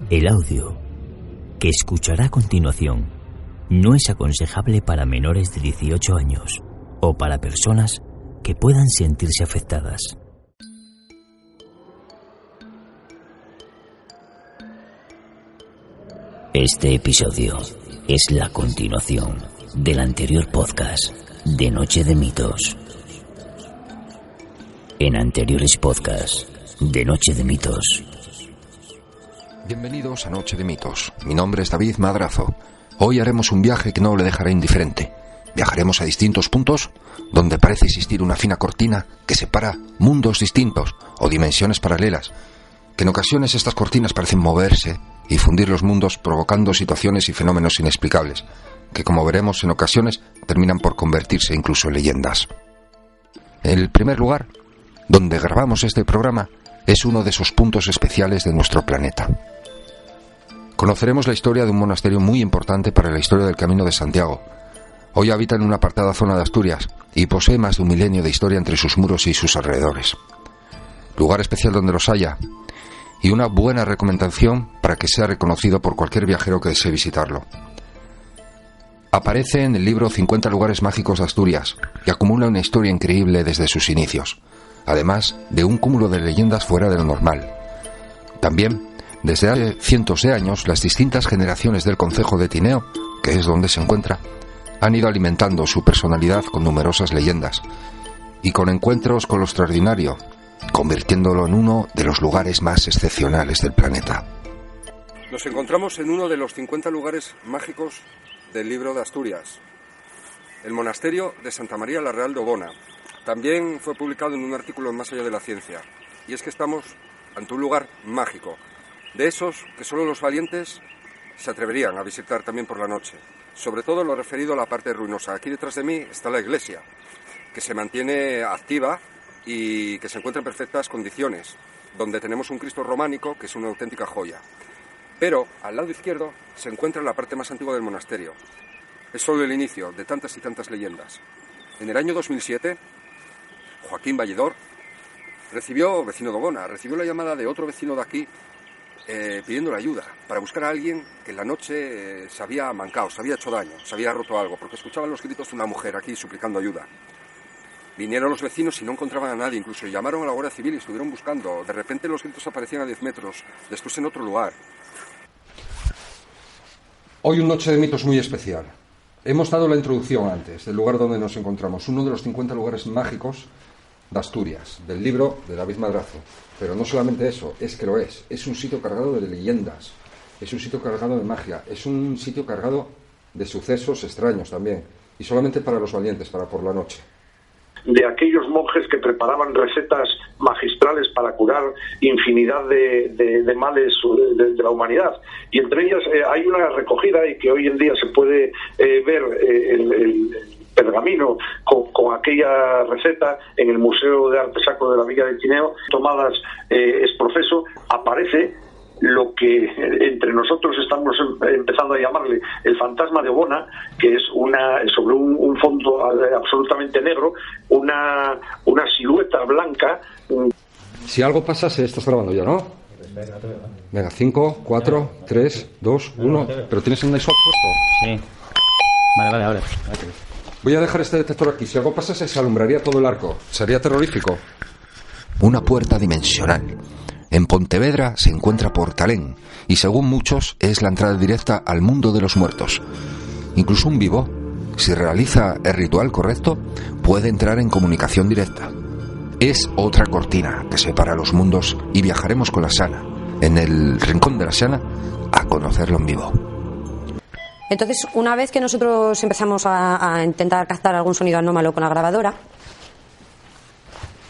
El audio que escuchará a continuación no es aconsejable para menores de 18 años o para personas que puedan sentirse afectadas. Este episodio es la continuación del anterior podcast de Noche de Mitos. En anteriores podcasts de Noche de Mitos. Bienvenidos a Noche de Mitos. Mi nombre es David Madrazo. Hoy haremos un viaje que no le dejará indiferente. Viajaremos a distintos puntos donde parece existir una fina cortina que separa mundos distintos o dimensiones paralelas, que en ocasiones estas cortinas parecen moverse y fundir los mundos, provocando situaciones y fenómenos inexplicables, que como veremos en ocasiones terminan por convertirse incluso en leyendas. El primer lugar donde grabamos este programa es uno de esos puntos especiales de nuestro planeta. Conoceremos la historia de un monasterio muy importante para la historia del Camino de Santiago. Hoy habita en una apartada zona de Asturias y posee más de 1 milenio de historia entre sus muros y sus alrededores. Lugar especial donde los haya, y una buena recomendación para que sea reconocido por cualquier viajero que desee visitarlo. Aparece en el libro 50 lugares mágicos de Asturias y acumula una historia increíble desde sus inicios, además de un cúmulo de leyendas fuera de lo normal. También, desde hace cientos de años, las distintas generaciones del concejo de Tineo, que es donde se encuentra, han ido alimentando su personalidad con numerosas leyendas y con encuentros con lo extraordinario, convirtiéndolo en uno de los lugares más excepcionales del planeta. Nos encontramos en uno de los 50 lugares mágicos del libro de Asturias, el monasterio de Santa María la Real de Obona. También fue publicado en un artículo en Más Allá de la Ciencia, y es que estamos ante un lugar mágico, de esos que solo los valientes se atreverían a visitar también por la noche, sobre todo lo referido a la parte ruinosa. Aquí detrás de mí está la iglesia, que se mantiene activa y que se encuentra en perfectas condiciones, donde tenemos un Cristo románico que es una auténtica joya. Pero al lado izquierdo se encuentra la parte más antigua del monasterio. Es solo el inicio de tantas y tantas leyendas. En el año 2007, Joaquín Valledor, vecino de Obona, recibió la llamada de otro vecino de aquí pidiéndole ayuda para buscar a alguien que en la noche se había mancado, se había hecho daño, se había roto algo, porque escuchaban los gritos de una mujer aquí suplicando ayuda. Vinieron los vecinos y no encontraban a nadie, incluso llamaron a la Guardia Civil y estuvieron buscando. De repente los gritos aparecían a 10 metros, después en otro lugar. Hoy un Noche de Mitos muy especial. Hemos dado la introducción antes del lugar donde nos encontramos, uno de los 50 lugares mágicos de Asturias, del libro de David Madrazo. Pero no solamente eso, es que lo es. Es un sitio cargado de leyendas, es un sitio cargado de magia, es un sitio cargado de sucesos extraños también. Y solamente para los valientes, para por la noche. De aquellos monjes que preparaban recetas magistrales para curar infinidad de males de la humanidad. Y entre ellas hay una recogida y que hoy en día se puede ver el pergamino con aquella receta en el Museo de Arte Sacro de la Villa de Tineo, tomadas ex profeso. Aparece lo que entre nosotros estamos empezando a llamarle el fantasma de Obona, que es sobre un fondo absolutamente negro, una silueta blanca. Si algo pasa, se estás grabando ya, ¿no? Venga, 5, 4, 3, 2, 1. ¿Pero tienes el Nice puesto? Sí. Vale, ahora. Voy a dejar este detector aquí. Si algo pasa, se alumbraría todo el arco. Sería terrorífico. Una puerta dimensional. En Pontevedra se encuentra Portalén y según muchos es la entrada directa al mundo de los muertos. Incluso un vivo, si realiza el ritual correcto, puede entrar en comunicación directa. Es otra cortina que separa los mundos y viajaremos con la Sana, en el rincón de la Sana, a conocerlo en vivo. Entonces, una vez que nosotros empezamos a intentar captar algún sonido anómalo con la grabadora,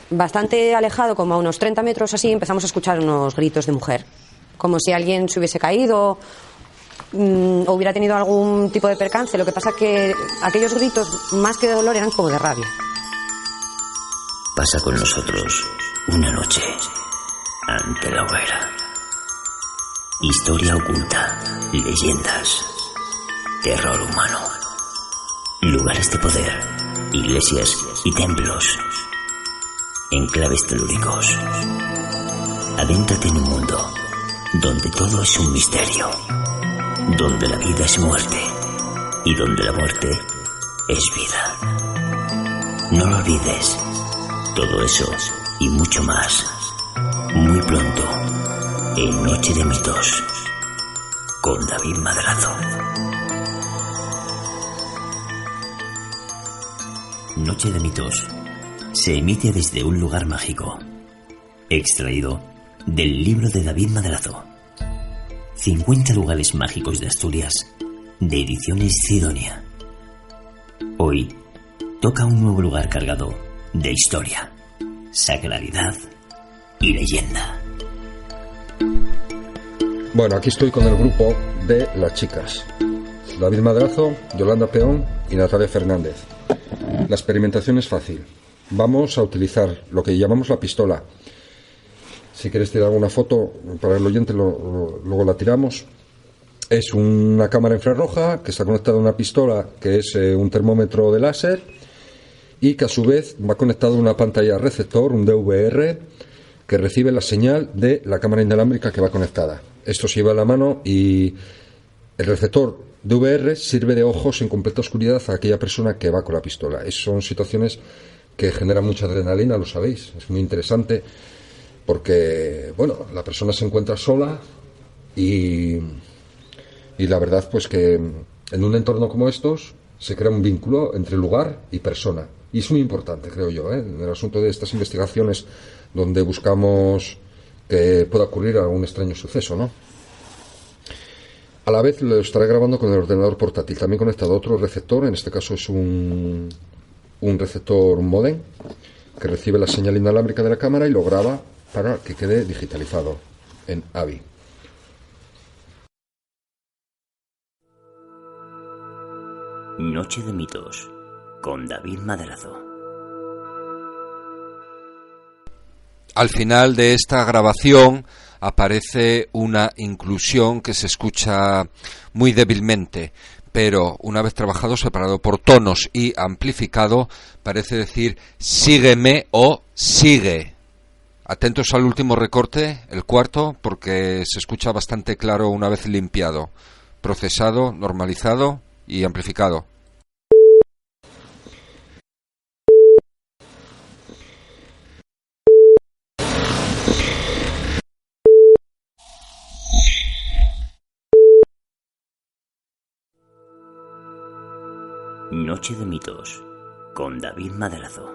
bastante alejado, como a unos 30 metros así, empezamos a escuchar unos gritos de mujer, como si alguien se hubiese caído o hubiera tenido algún tipo de percance. Lo que pasa que aquellos gritos, más que de dolor, eran como de rabia. Pasa con nosotros una noche ante la hoguera. Historia oculta, leyendas, terror humano, lugares de poder, iglesias y templos, enclaves telúricos. Adéntrate en un mundo donde todo es un misterio, donde la vida es muerte y donde la muerte es vida. No lo olvides, todo eso y mucho más, muy pronto, en Noche de Mitos, con David Madrazo. Noche de Mitos se emite desde un lugar mágico, extraído del libro de David Madrazo. 50 lugares mágicos de Asturias, de Ediciones Sidonia. Hoy toca un nuevo lugar cargado de historia, sacralidad y leyenda. Bueno, aquí estoy con el grupo de las chicas. David Madrazo, Yolanda Peón y Natalia Fernández. La experimentación es fácil. Vamos a utilizar lo que llamamos la pistola. Si quieres tirar alguna foto para el oyente, luego la tiramos. Es una cámara infrarroja que está conectada a una pistola que es un termómetro de láser y que a su vez va conectado a una pantalla receptor, un DVR, que recibe la señal de la cámara inalámbrica que va conectada. Esto se lleva a la mano y el receptor DVR sirve de ojos en completa oscuridad a aquella persona que va con la pistola. Son situaciones que generan mucha adrenalina, lo sabéis. Es muy interesante porque, bueno, la persona se encuentra sola y la verdad pues que en un entorno como estos se crea un vínculo entre lugar y persona. Y es muy importante, creo yo, en el asunto de estas investigaciones donde buscamos que pueda ocurrir algún extraño suceso, ¿no? A la vez lo estaré grabando con el ordenador portátil, también conectado a otro receptor, en este caso es un receptor modem, que recibe la señal inalámbrica de la cámara y lo graba para que quede digitalizado en AVI. Noche de Mitos, con David Madrazo. Al final de esta grabación aparece una inclusión que se escucha muy débilmente, pero una vez trabajado, separado por tonos y amplificado, parece decir sígueme o sigue. Atentos al último recorte, el cuarto, porque se escucha bastante claro una vez limpiado, procesado, normalizado y amplificado. Noche de Mitos, con David Madrazo.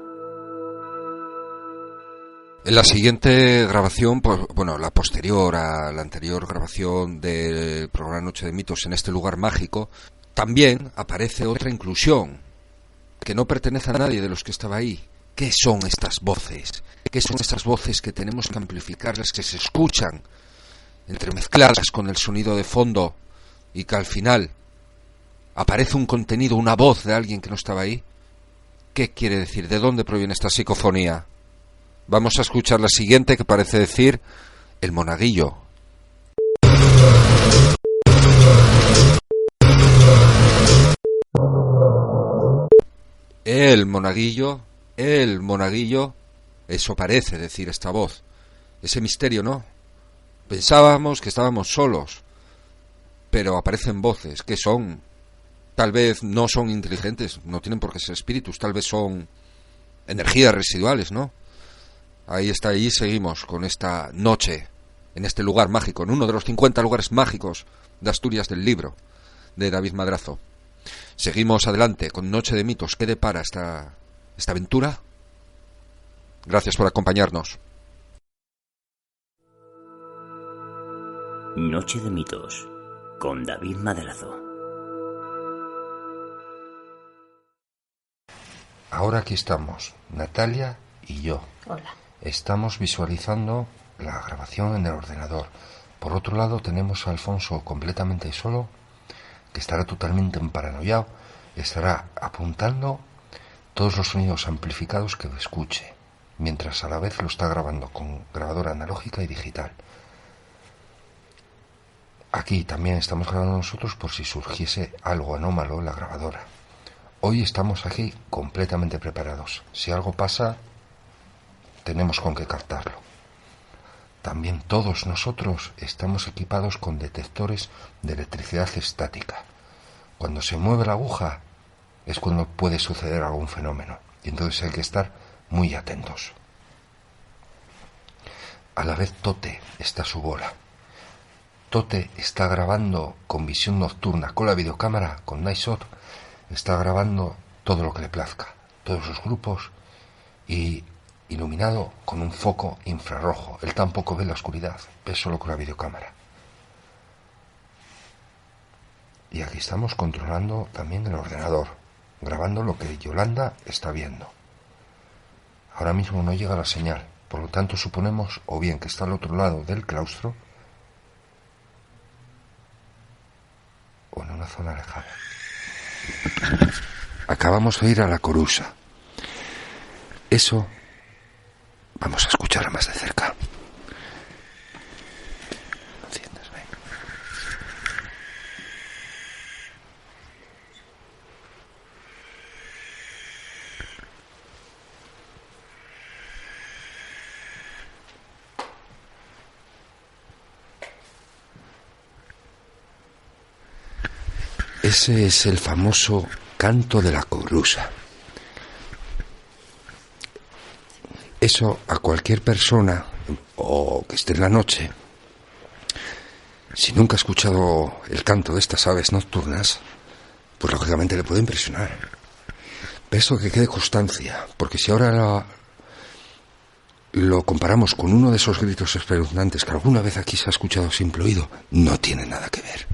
En la siguiente grabación, pues, bueno, la posterior a la anterior grabación del programa Noche de Mitos en este lugar mágico, también aparece otra inclusión que no pertenece a nadie de los que estaba ahí. ¿Qué son estas voces? ¿Qué son estas voces que tenemos que amplificarlas, que se escuchan entremezcladas con el sonido de fondo y que al final aparece un contenido, una voz de alguien que no estaba ahí? ¿Qué quiere decir? ¿De dónde proviene esta psicofonía? Vamos a escuchar la siguiente, que parece decir el monaguillo. El monaguillo, eso parece decir esta voz. Ese misterio, ¿no? Pensábamos que estábamos solos, pero aparecen voces que son, tal vez no son inteligentes, no tienen por qué ser espíritus, tal vez son energías residuales, ¿no? Ahí está, ahí seguimos con esta noche, en este lugar mágico, en uno de los 50 lugares mágicos de Asturias del libro de David Madrazo. Seguimos adelante con Noche de Mitos. ¿Qué depara esta aventura? Gracias por acompañarnos. Noche de Mitos, con David Madrazo. Ahora aquí estamos, Natalia y yo. Hola. Estamos visualizando la grabación en el ordenador. Por otro lado tenemos a Alfonso completamente solo, que estará totalmente emparanoiado, estará apuntando todos los sonidos amplificados que escuche, mientras a la vez lo está grabando con grabadora analógica y digital. Aquí también estamos grabando nosotros por si surgiese algo anómalo en la grabadora. Hoy estamos aquí completamente preparados. Si algo pasa, tenemos con qué captarlo. también todos nosotros estamos equipados con detectores de electricidad estática. Cuando se mueve la aguja es cuando puede suceder algún fenómeno, y entonces hay que estar muy atentos. A la vez Tote está a su bola. Tote está grabando con visión nocturna, con la videocámara, con Night Shot, está grabando todo lo que le plazca, todos los grupos, y iluminado con un foco infrarrojo. Él tampoco ve la oscuridad, ve solo con la videocámara. Y aquí estamos controlando también el ordenador, grabando lo que Yolanda está viendo. Ahora mismo no llega la señal, por lo tanto suponemos o bien que está al otro lado del claustro o en una zona alejada. Acabamos de ir a la Corusa. Eso vamos a escucharlo más de cerca. ¿Enciendes? Venga. Ese es el famoso canto de la Corusa. Eso a cualquier persona, o que esté en la noche, si nunca ha escuchado el canto de estas aves nocturnas, pues lógicamente le puede impresionar. Pero eso que quede constancia, porque si ahora lo comparamos con uno de esos gritos espeluznantes que alguna vez aquí se ha escuchado a simple oído, no tiene nada que ver.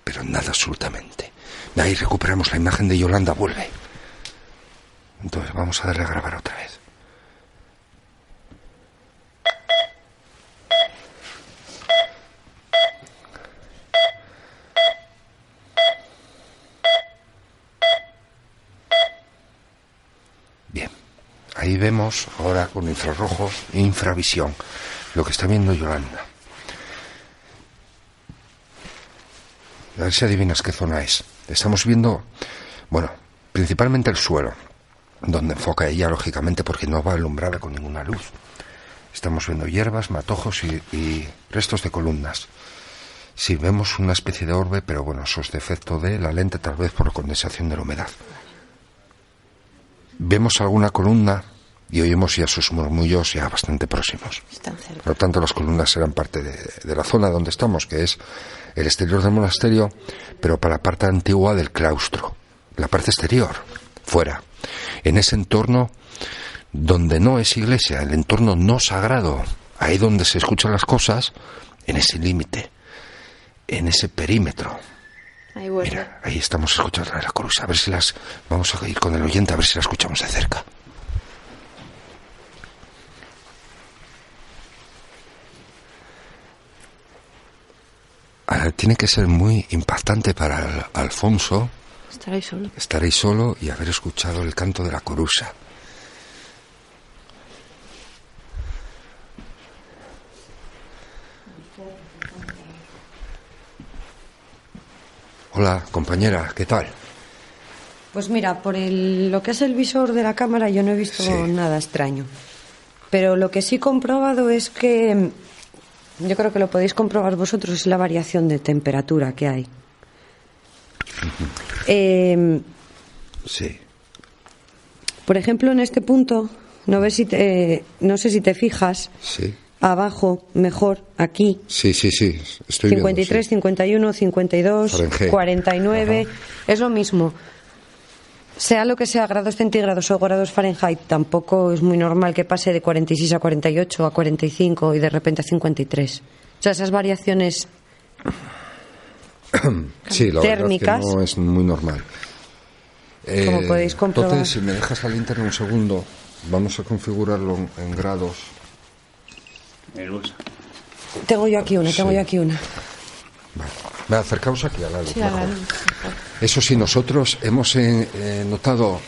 Pero nada absolutamente. Ahí recuperamos la imagen de Yolanda, vuelve. Entonces vamos a darle a grabar otra vez. Bien, ahí vemos ahora con infrarrojo e infravisión lo que está viendo Yolanda. A ver si adivinas qué zona es. Estamos viendo, bueno, principalmente el suelo, donde enfoca ella, lógicamente, porque no va alumbrada con ninguna luz. Estamos viendo hierbas, matojos y restos de columnas. Sí, vemos una especie de orbe, pero bueno, eso es defecto de la lente, tal vez por condensación de la humedad. Vemos alguna columna y oímos ya sus murmullos ya bastante próximos. Están cerca. Por lo tanto, las columnas serán parte de la zona donde estamos, que es el exterior del monasterio, pero para la parte antigua del claustro, la parte exterior, fuera, en ese entorno donde no es iglesia, el entorno no sagrado, ahí donde se escuchan las cosas, en ese límite, en ese perímetro. Ahí vuelve. Mira, ahí estamos escuchando la Corusa, a ver si vamos a ir con el oyente a ver si la escuchamos de cerca. Tiene que ser muy impactante para Alfonso estar ahí solo y haber escuchado el canto de la Corusa. Hola, compañera, ¿qué tal? Pues mira, por lo que es el visor de la cámara yo no he visto nada extraño. Pero lo que sí he comprobado es que, yo creo que lo podéis comprobar vosotros, es la variación de temperatura que hay. Sí. Por ejemplo, en este punto, no sé si te fijas, Sí. abajo, mejor, aquí. Sí, estoy 53, viendo, sí. 51, 52, Fahrenheit. 49, Ajá. es lo mismo. Sea lo que sea, grados centígrados o grados Fahrenheit, tampoco es muy normal que pase de 46 a 48, a 45 y de repente a 53. O sea, esas variaciones Sí, la térmicas, verdad es que no es muy normal. Como podéis comprobar. Entonces, si me dejas al internet un segundo, vamos a configurarlo en grados. Tengo yo aquí una. Vale, acercaos aquí al lado. Sí, a la luz. Eso sí, nosotros hemos notado,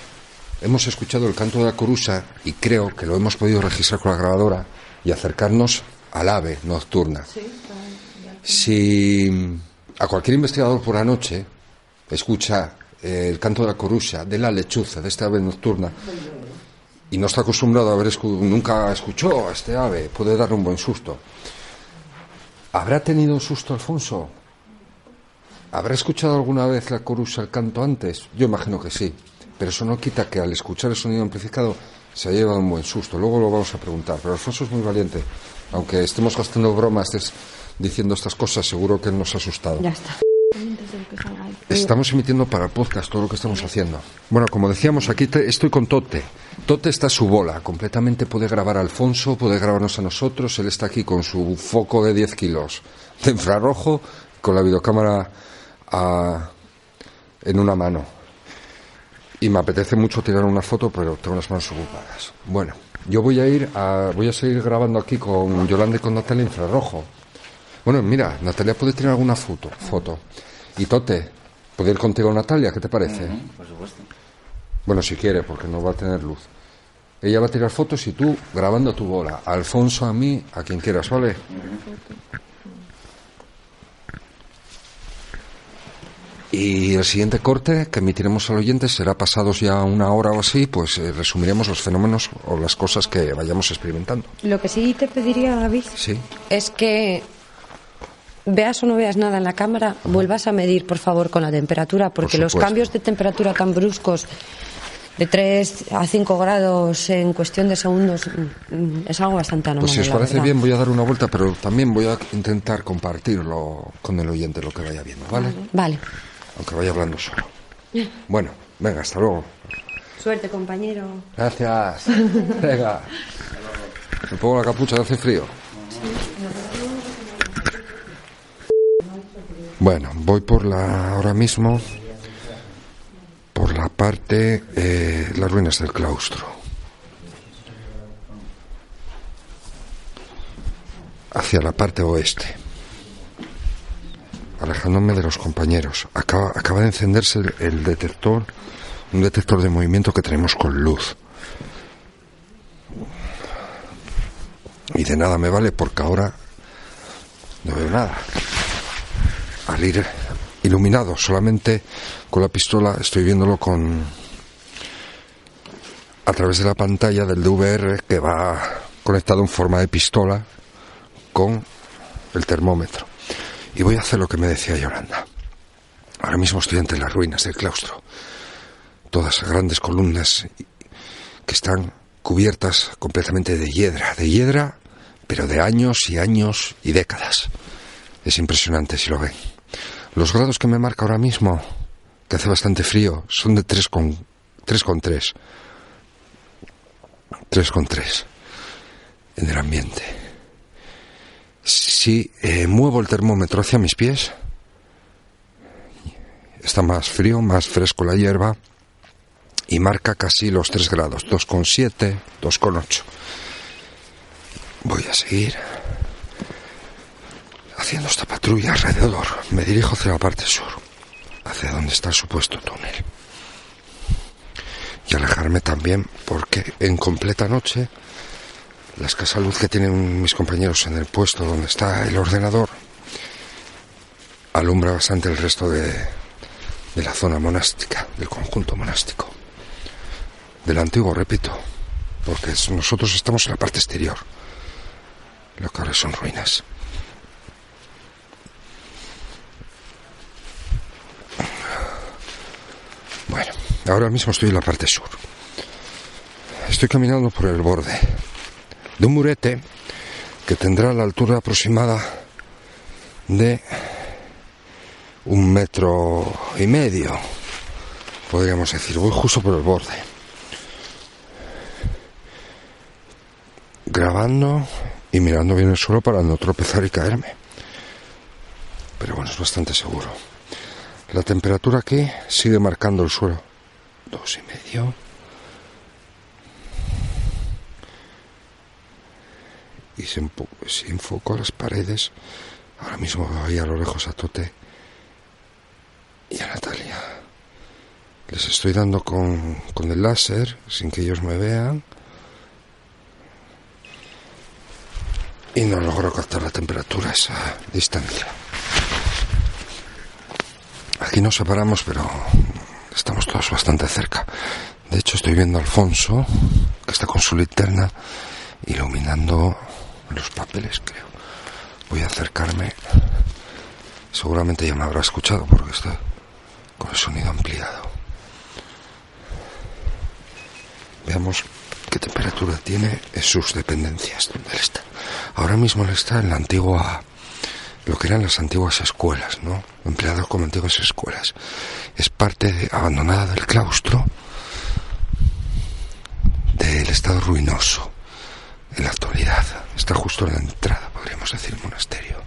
hemos escuchado el canto de la Corusa y creo que lo hemos podido registrar con la grabadora y acercarnos al ave nocturna. Si a cualquier investigador por la noche escucha el canto de la Corusa, de la lechuza, de esta ave nocturna, y no está acostumbrado a ver, nunca escuchó a este ave, puede darle un buen susto. ¿Habrá tenido un susto Alfonso? ¿Habrá escuchado alguna vez la corusa, el canto antes? Yo imagino que sí, pero eso no quita que al escuchar el sonido amplificado se haya llevado un buen susto. Luego lo vamos a preguntar, pero Alfonso es muy valiente. Aunque estemos gastando bromas diciendo estas cosas, seguro que él nos ha asustado. Ya está. Estamos emitiendo para el podcast todo lo que estamos haciendo. Bueno, como decíamos, aquí estoy con Tote. Tote está a su bola, completamente puede grabar a Alfonso, puede grabarnos a nosotros. Él está aquí con su foco de 10 kilos de infrarrojo, con la videocámara en una mano. Y me apetece mucho tirar una foto, pero tengo las manos ocupadas. Bueno, yo voy a seguir grabando aquí con Yolanda y con Natalia infrarrojo. Bueno, mira, Natalia puede tirar alguna foto. Y Tote, ¿puede ir contigo Natalia? ¿Qué te parece? Por supuesto. Bueno, si quiere, porque no va a tener luz. Ella va a tirar fotos y tú grabando tu bola. Alfonso, a mí, a quien quieras, ¿vale? Y el siguiente corte que emitiremos al oyente será pasados ya una hora o así, pues resumiremos los fenómenos o las cosas que vayamos experimentando. Lo que sí te pediría, David, Sí. es que veas o no veas nada en la cámara, vuelvas a medir, por favor, con la temperatura, porque los supuesto. cambios de temperatura tan bruscos, de 3 a 5 grados en cuestión de segundos, es algo bastante anormal. Pues si os la parece verdad. bien, voy a dar una vuelta, pero también voy a intentar compartirlo con el oyente, lo que vaya viendo, ¿vale? Vale. Aunque vaya hablando solo. Bueno, venga, hasta luego. Suerte, compañero. Gracias. Venga. Me pongo la capucha, que hace frío. Bueno, voy ahora mismo por la parte, las ruinas del claustro. Hacia la parte oeste. Alejándome de los compañeros. Acaba de encenderse el detector, un detector de movimiento que tenemos con luz. Y de nada me vale porque ahora no veo nada. Al ir iluminado solamente con la pistola estoy viéndolo a través de la pantalla del DVR que va conectado en forma de pistola con el termómetro. Y voy a hacer lo que me decía Yolanda. Ahora mismo estoy ante las ruinas del claustro. Todas grandes columnas que están cubiertas completamente de hiedra, pero de años y años y décadas. Es impresionante si lo ven. Los grados que me marca ahora mismo, que hace bastante frío, son de 3,3. 3,3 en el ambiente. Si muevo el termómetro hacia mis pies, está más frío, más fresco la hierba y marca casi los 3 grados, 2,7, 2,8. Voy a seguir haciendo esta patrulla alrededor. Me dirijo hacia la parte sur, hacia donde está el supuesto túnel. Y alejarme también porque en completa noche la escasa luz que tienen mis compañeros en el puesto donde está el ordenador alumbra bastante el resto de la zona monástica, del conjunto monástico. Del antiguo, repito, porque nosotros estamos en la parte exterior, lo que ahora son ruinas. Bueno, ahora mismo estoy en la parte sur. Estoy caminando por el borde de un murete que tendrá la altura aproximada de 1,5 metros, podríamos decir. Voy justo por el borde, grabando y mirando bien el suelo para no tropezar y caerme. Pero bueno, es bastante seguro. La temperatura aquí sigue marcando el suelo. 2,5. Y si enfoco las paredes, ahora mismo veo ahí a lo lejos a Tote y a Natalia. Les estoy dando con el láser sin que ellos me vean y no logro captar la temperatura a esa distancia. Aquí nos separamos, pero estamos todos bastante cerca. De hecho, estoy viendo a Alfonso, que está con su linterna, iluminando los papeles, creo. Voy a acercarme. Seguramente ya me habrá escuchado porque está con el sonido ampliado. Veamos qué temperatura tiene en sus dependencias, donde él está. Ahora mismo él está en la antigua, lo que eran las antiguas escuelas, ¿no? Empleado como antiguas escuelas. Es parte abandonada del claustro, del estado ruinoso en la actualidad. Está justo en la entrada, podríamos decir, monasterio.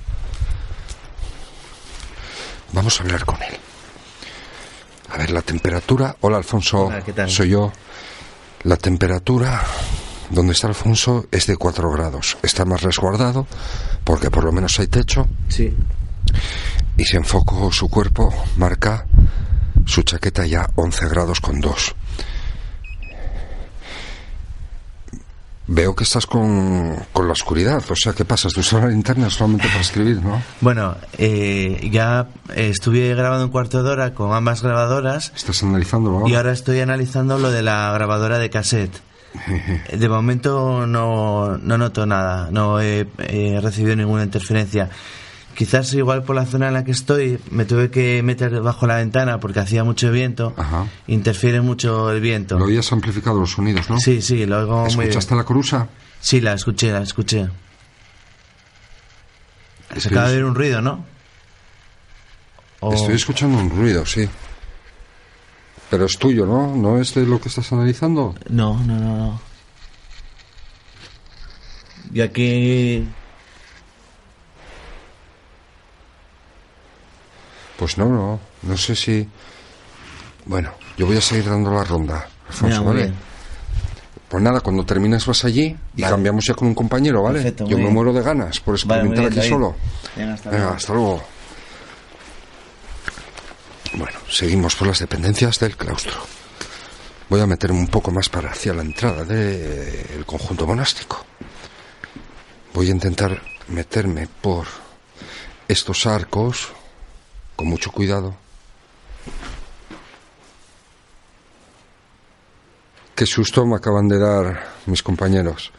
Vamos a hablar con él. A ver, la temperatura... Hola, Alfonso. Hola, ¿qué tal? Soy yo. La temperatura donde está Alfonso es de 4 grados. Está más resguardado porque por lo menos hay techo. Sí. Y si enfoco su cuerpo, marca su chaqueta ya 11 grados con 2. Veo que estás con la oscuridad, o sea, ¿qué pasas? Tú usas la linterna solamente para escribir, ¿no? Bueno, ya estuve grabando un cuarto de hora con ambas grabadoras. Estás analizándolo ahora. Y ahora estoy analizando lo de la grabadora de cassette. De momento no noto nada, no he recibido ninguna interferencia. Quizás igual por la zona en la que estoy me tuve que meter bajo la ventana porque hacía mucho viento. Ajá. Interfiere mucho el viento. Lo habías amplificado los sonidos, ¿no? Sí, lo oigo muy bien. ¿Escuchaste la corusa? Sí, la escuché. Se acaba de oír un ruido, ¿no? Estoy escuchando un ruido, sí. Pero es tuyo, ¿no? ¿No es de lo que estás analizando? No. Y aquí... Pues no sé si... Bueno, yo voy a seguir dando la ronda, Alfonso, ¿vale? Bien. Pues nada, cuando termines vas allí y cambiamos ya con un compañero, ¿vale? Perfecto, yo me muero de ganas por experimentar aquí solo. Venga, hasta luego. Bueno, seguimos por las dependencias del claustro. Voy a meterme un poco más para hacia la entrada del conjunto monástico. Voy a intentar meterme por estos arcos con mucho cuidado. Qué susto me acaban de dar mis compañeros.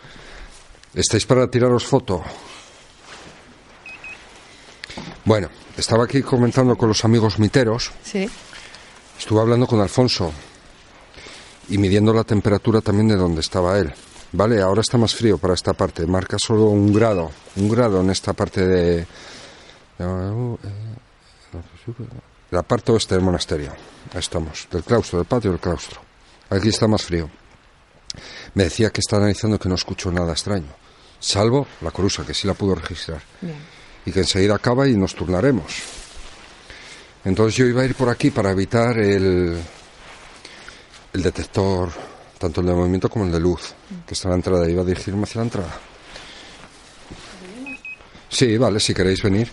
¿Estáis para tiraros foto? Bueno, estaba aquí comentando con los amigos miteros. Sí. Estuve hablando con Alfonso y midiendo la temperatura también de donde estaba él. Vale, ahora está más frío para esta parte. Marca solo 1 grado. 1 grado en esta parte de... la parte oeste del monasterio. Ahí estamos, del claustro, del patio del claustro. Aquí está más frío. Me decía que está analizando que no escucho nada extraño, salvo la corusa, que sí la pudo registrar. Bien. Y que enseguida acaba y nos turnaremos. Entonces yo iba a ir por aquí para evitar el detector, tanto el de movimiento como el de luz, que está en la entrada. Iba a dirigirme hacia la entrada. Sí, vale, si queréis venir.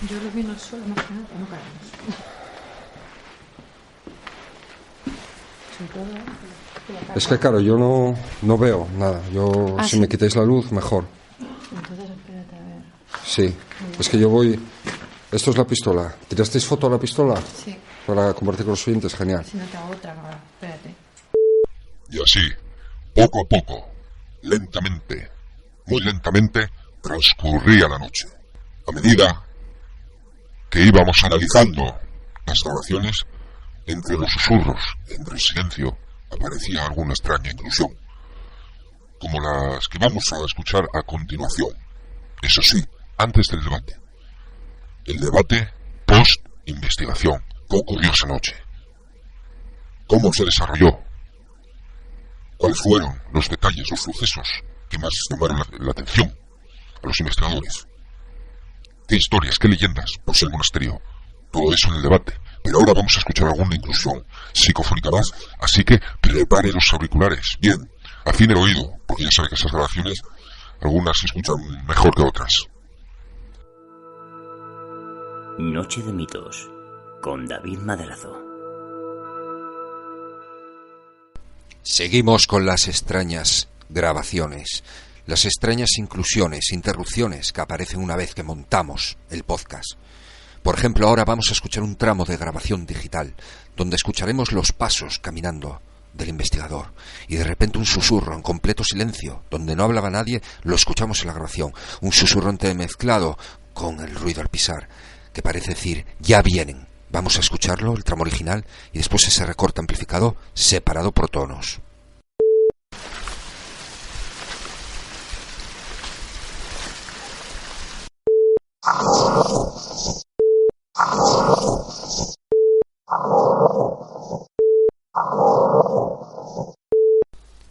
Yo lo vi solo, más que nada, no caemos. Es que claro, yo no veo nada. Si me quitáis la luz, mejor. Entonces espérate a ver. Sí, es que yo voy... Esto es la pistola. ¿Tirasteis foto a la pistola? Sí. Para compartir con los oyentes, genial. Si no te hago otra, ahora, espérate. Y así, poco a poco, lentamente, muy lentamente, transcurría la noche. A medida que íbamos analizando las grabaciones, entre los susurros, entre el silencio, aparecía alguna extraña inclusión, como las que vamos a escuchar a continuación. Eso sí, antes del debate. El debate post-investigación. ¿Qué ocurrió esa noche? ¿Cómo se desarrolló? ¿Cuáles fueron los detalles, los sucesos que más llamaron la atención a los investigadores? ¿Qué historias, qué leyendas posee el monasterio? Todo eso en el debate. Pero ahora vamos a escuchar alguna inclusión psicofónica más, así que prepare los auriculares. Bien, afine el oído, porque ya sabe que esas grabaciones, algunas se escuchan mejor que otras. Noche de mitos, con David Madrazo. Seguimos con las extrañas grabaciones, las extrañas inclusiones, interrupciones que aparecen una vez que montamos el podcast. Por ejemplo, ahora vamos a escuchar un tramo de grabación digital, donde escucharemos los pasos caminando del investigador, y de repente un susurro en completo silencio, donde no hablaba nadie, lo escuchamos en la grabación, un susurro entremezclado con el ruido al pisar, que parece decir, ya vienen. Vamos a escucharlo, el tramo original, y después ese recorte amplificado separado por tonos.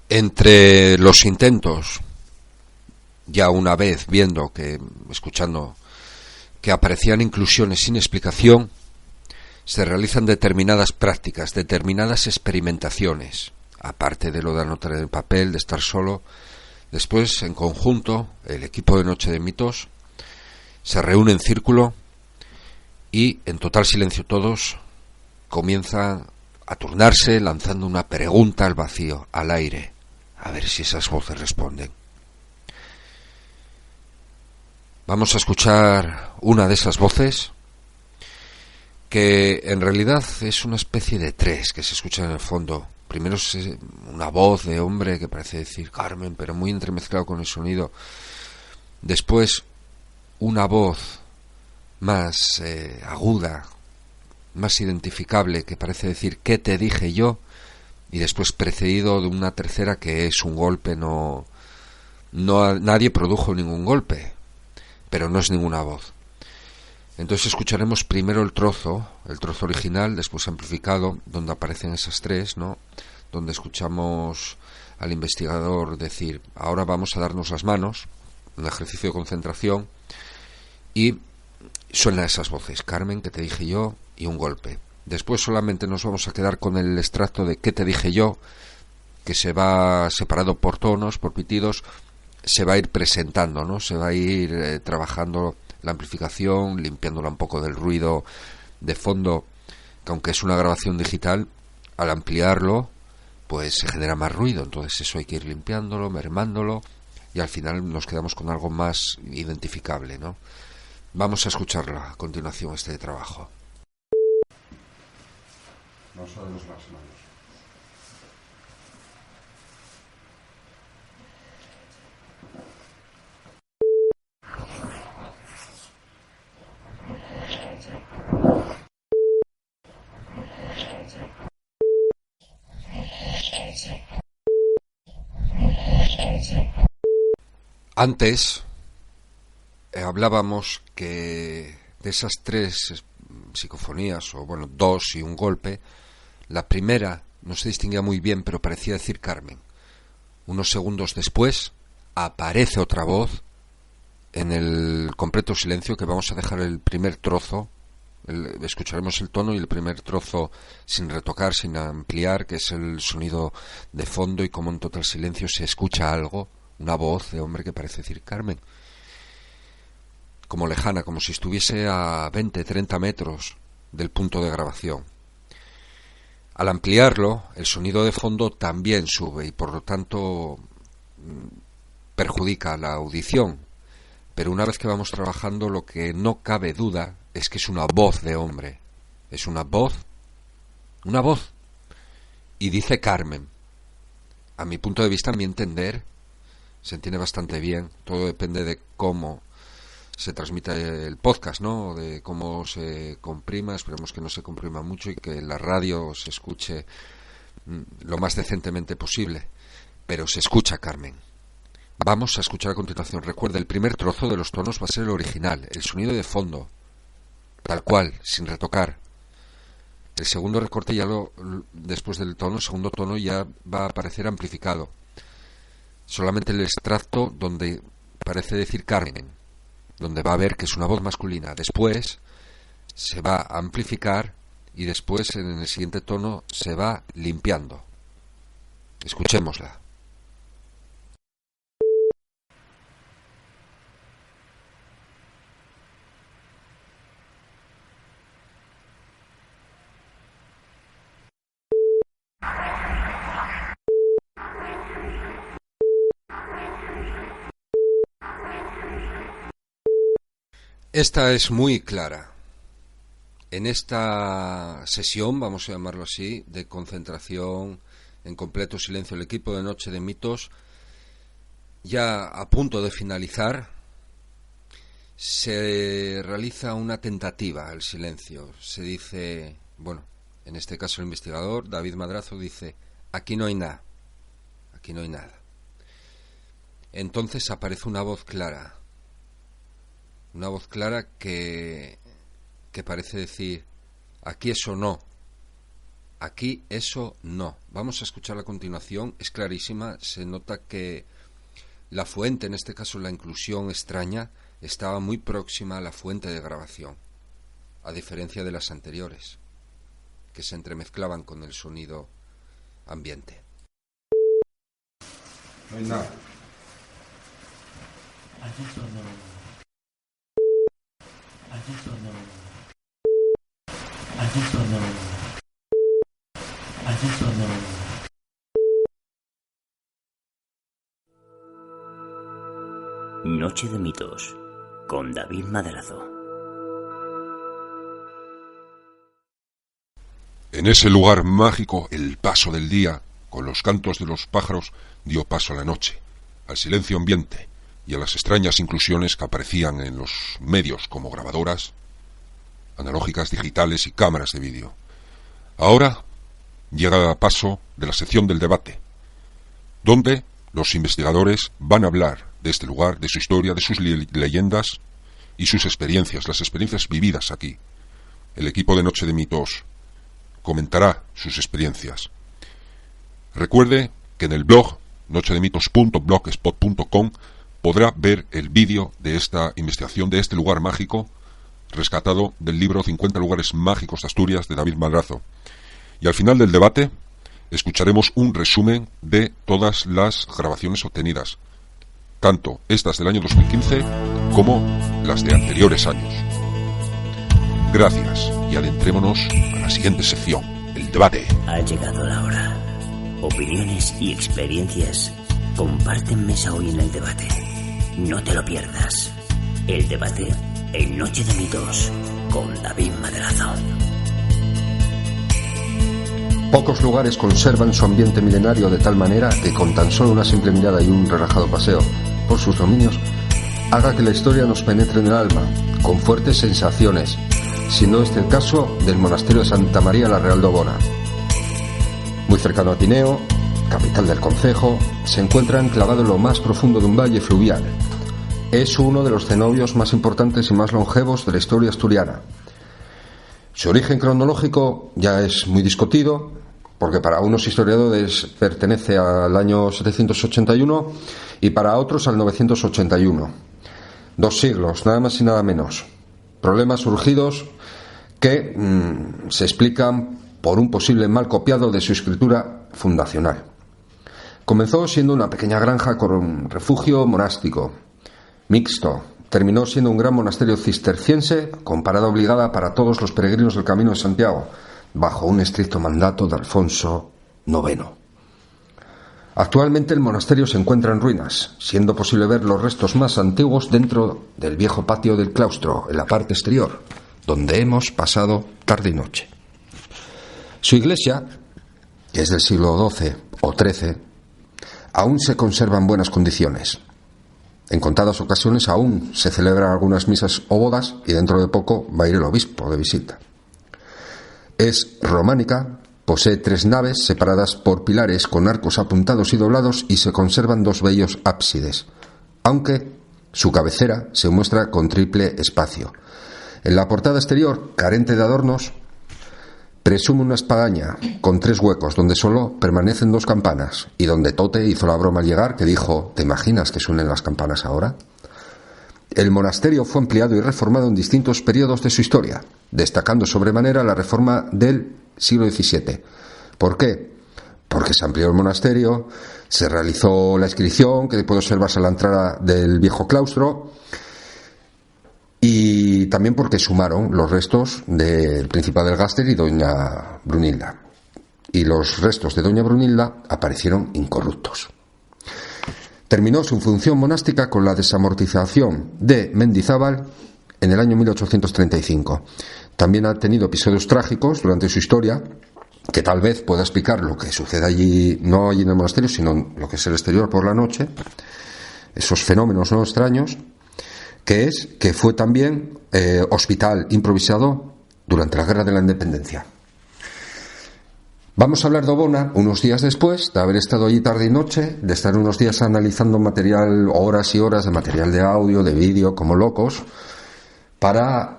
Entre los intentos, ya una vez escuchando que aparecían inclusiones sin explicación, se realizan determinadas prácticas, determinadas experimentaciones, aparte de lo de anotar en el papel, de estar solo. Después, en conjunto, el equipo de Noche de Mitos se reúne en círculo y, en total silencio todos, comienzan a turnarse lanzando una pregunta al vacío, al aire, a ver si esas voces responden. Vamos a escuchar una de esas voces, que en realidad es una especie de tres que se escucha en el fondo. Primero es una voz de hombre que parece decir Carmen, pero muy entremezclado con el sonido. Después una voz más aguda, más identificable, que parece decir ¿qué te dije yo? Y después precedido de una tercera que es un golpe. Nadie produjo ningún golpe, pero no es ninguna voz. Entonces escucharemos primero el trozo original, después amplificado, donde aparecen esas tres, ¿no? Donde escuchamos al investigador decir, ahora vamos a darnos las manos, un ejercicio de concentración, y suenan esas voces, Carmen, ¿qué te dije yo? Y un golpe. Después solamente nos vamos a quedar con el extracto de ¿qué te dije yo?, que se va separado por tonos, por pitidos, se va a ir presentando, ¿no? Se va a ir trabajando la amplificación, limpiándola un poco del ruido de fondo, que aunque es una grabación digital, al ampliarlo, pues se genera más ruido, entonces eso hay que ir limpiándolo, mermándolo, y al final nos quedamos con algo más identificable, ¿no? Vamos a escucharlo a continuación, este trabajo. Vamos a darnos las manos. Antes hablábamos que de esas tres psicofonías, o bueno, dos y un golpe, la primera no se distinguía muy bien, pero parecía decir Carmen. Unos segundos después aparece otra voz en el completo silencio, que vamos a dejar el primer trozo, escucharemos el tono y el primer trozo sin retocar, sin ampliar, que es el sonido de fondo, y como en total silencio se escucha algo, una voz de hombre que parece decir Carmen, como lejana, como si estuviese a 20, 30 metros del punto de grabación. Al ampliarlo, el sonido de fondo también sube y por lo tanto perjudica la audición. Pero una vez que vamos trabajando, lo que no cabe duda es que es una voz de hombre. Es una voz, y dice Carmen. A mi punto de vista, a mi entender, se entiende bastante bien. Todo depende de cómo se transmite el podcast, ¿no? De cómo se comprima. Esperemos que no se comprima mucho y que la radio se escuche lo más decentemente posible. Pero se escucha Carmen. Vamos a escuchar a continuación. Recuerda, el primer trozo de los tonos va a ser el original, el sonido de fondo, tal cual, sin retocar. El segundo recorte después del tono, el segundo tono ya va a aparecer amplificado. Solamente el extracto donde parece decir Carmen, donde va a ver que es una voz masculina. Después se va a amplificar y después en el siguiente tono se va limpiando. Escuchémosla. Esta es muy clara. En esta sesión, vamos a llamarlo así, de concentración en completo silencio. El equipo de Noche de Mitos, ya a punto de finalizar, se realiza una tentativa al silencio. Se dice, bueno, en este caso el investigador David Madrazo dice: aquí no hay nada, aquí no hay nada. Entonces aparece una voz clara que parece decir: aquí eso no, aquí eso no. Vamos a escucharla a continuación, es clarísima, se nota que la fuente, en este caso la inclusión extraña, estaba muy próxima a la fuente de grabación, a diferencia de las anteriores, que se entremezclaban con el sonido ambiente. No hay nada. Noche de Mitos, con David Madrazo. En ese lugar mágico, el paso del día, con los cantos de los pájaros, dio paso a la noche, al silencio ambiente y a las extrañas inclusiones que aparecían en los medios como grabadoras, analógicas, digitales y cámaras de vídeo. Ahora llega el paso de la sección del debate, donde los investigadores van a hablar de este lugar, de su historia, de sus leyendas y sus experiencias, las experiencias vividas aquí. El equipo de Noche de Mitos comentará sus experiencias. Recuerde que en el blog nochedemitos.blogspot.com podrá ver el vídeo de esta investigación, de este lugar mágico, rescatado del libro 50 lugares mágicos de Asturias, de David Madrazo. Y al final del debate escucharemos un resumen de todas las grabaciones obtenidas, tanto estas del año 2015 como las de anteriores años. Gracias, y adentrémonos a la siguiente sección, el debate. Ha llegado la hora. Opiniones y experiencias comparten mesa hoy en el debate. No te lo pierdas. El debate en Noche de Mitos, con David Madrazo. Pocos lugares conservan su ambiente milenario de tal manera que con tan solo una simple mirada y un relajado paseo por sus dominios haga que la historia nos penetre en el alma con fuertes sensaciones, siendo este el caso del monasterio de Santa María la Real de Obona. Muy cercano a Tineo, capital del concejo, se encuentra enclavado en lo más profundo de un valle fluvial. Es uno de los cenobios más importantes y más longevos de la historia asturiana. Su origen cronológico ya es muy discutido, porque para unos historiadores pertenece al año 781 y para otros al 981. 2 siglos, nada más y nada menos. Problemas surgidos que se explican por un posible mal copiado de su escritura fundacional. Comenzó siendo una pequeña granja con un refugio monástico mixto. Terminó siendo un gran monasterio cisterciense con parada obligada para todos los peregrinos del Camino de Santiago, bajo un estricto mandato de Alfonso IX. Actualmente el monasterio se encuentra en ruinas, siendo posible ver los restos más antiguos dentro del viejo patio del claustro, en la parte exterior, donde hemos pasado tarde y noche. Su iglesia, que es del siglo XII o XIII, aún se conserva en buenas condiciones. En contadas ocasiones aún se celebran algunas misas o bodas y dentro de poco va a ir el obispo de visita. Es románica, posee 3 naves separadas por pilares con arcos apuntados y doblados y se conservan 2 bellos ábsides, aunque su cabecera se muestra con triple espacio. En la portada exterior, carente de adornos, presume una espadaña con 3 huecos donde solo permanecen 2 campanas y donde Tote hizo la broma al llegar que dijo: ¿te imaginas que suenen las campanas ahora? El monasterio fue ampliado y reformado en distintos periodos de su historia, destacando sobremanera la reforma del siglo XVII. ¿Por qué? Porque se amplió el monasterio, se realizó la inscripción que puede observarse a la entrada del viejo claustro, y también porque sumaron los restos del Príncipe del Gaster y doña Brunilda. Y los restos de doña Brunilda aparecieron incorruptos. Terminó su función monástica con la desamortización de Mendizábal en el año 1835. También ha tenido episodios trágicos durante su historia, que tal vez pueda explicar lo que sucede allí, no allí en el monasterio, sino lo que es el exterior por la noche, esos fenómenos no extraños, que fue también hospital improvisado durante la Guerra de la Independencia. Vamos a hablar de Obona unos días después de haber estado allí tarde y noche, de estar unos días analizando material, horas y horas de material de audio, de vídeo, como locos, para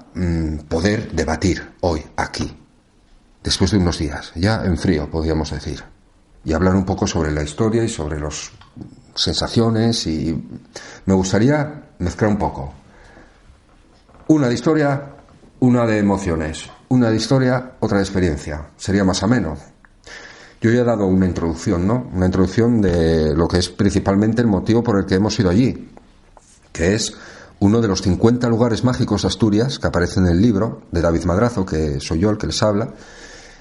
poder debatir hoy, aquí, después de unos días, ya en frío, podríamos decir, y hablar un poco sobre la historia y sobre las sensaciones, y me gustaría mezclar un poco. Una de historia, una de emociones, una de historia, otra de experiencia. Sería más ameno. Yo ya he dado una introducción, ¿no? Una introducción de lo que es principalmente el motivo por el que hemos ido allí, que es uno de los 50 lugares mágicos de Asturias que aparece en el libro de David Madrazo, que soy yo el que les habla,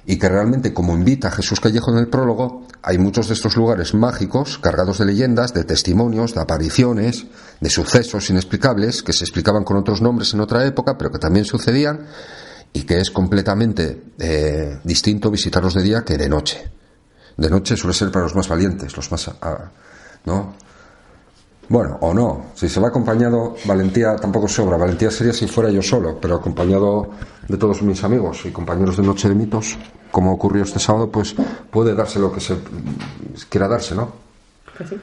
y que realmente, como invita Jesús Callejo en el prólogo, hay muchos de estos lugares mágicos cargados de leyendas, de testimonios, de apariciones, de sucesos inexplicables que se explicaban con otros nombres en otra época, pero que también sucedían, y que es completamente distinto visitarlos de día que de noche. De noche suele ser para los más valientes, los más... ¿no? Bueno, o no. Si se va acompañado, valentía tampoco sobra. Valentía sería si fuera yo solo, pero acompañado de todos mis amigos y compañeros de Noche de Mitos, como ocurrió este sábado, pues puede darse lo que se quiera darse, ¿no? Pues sí.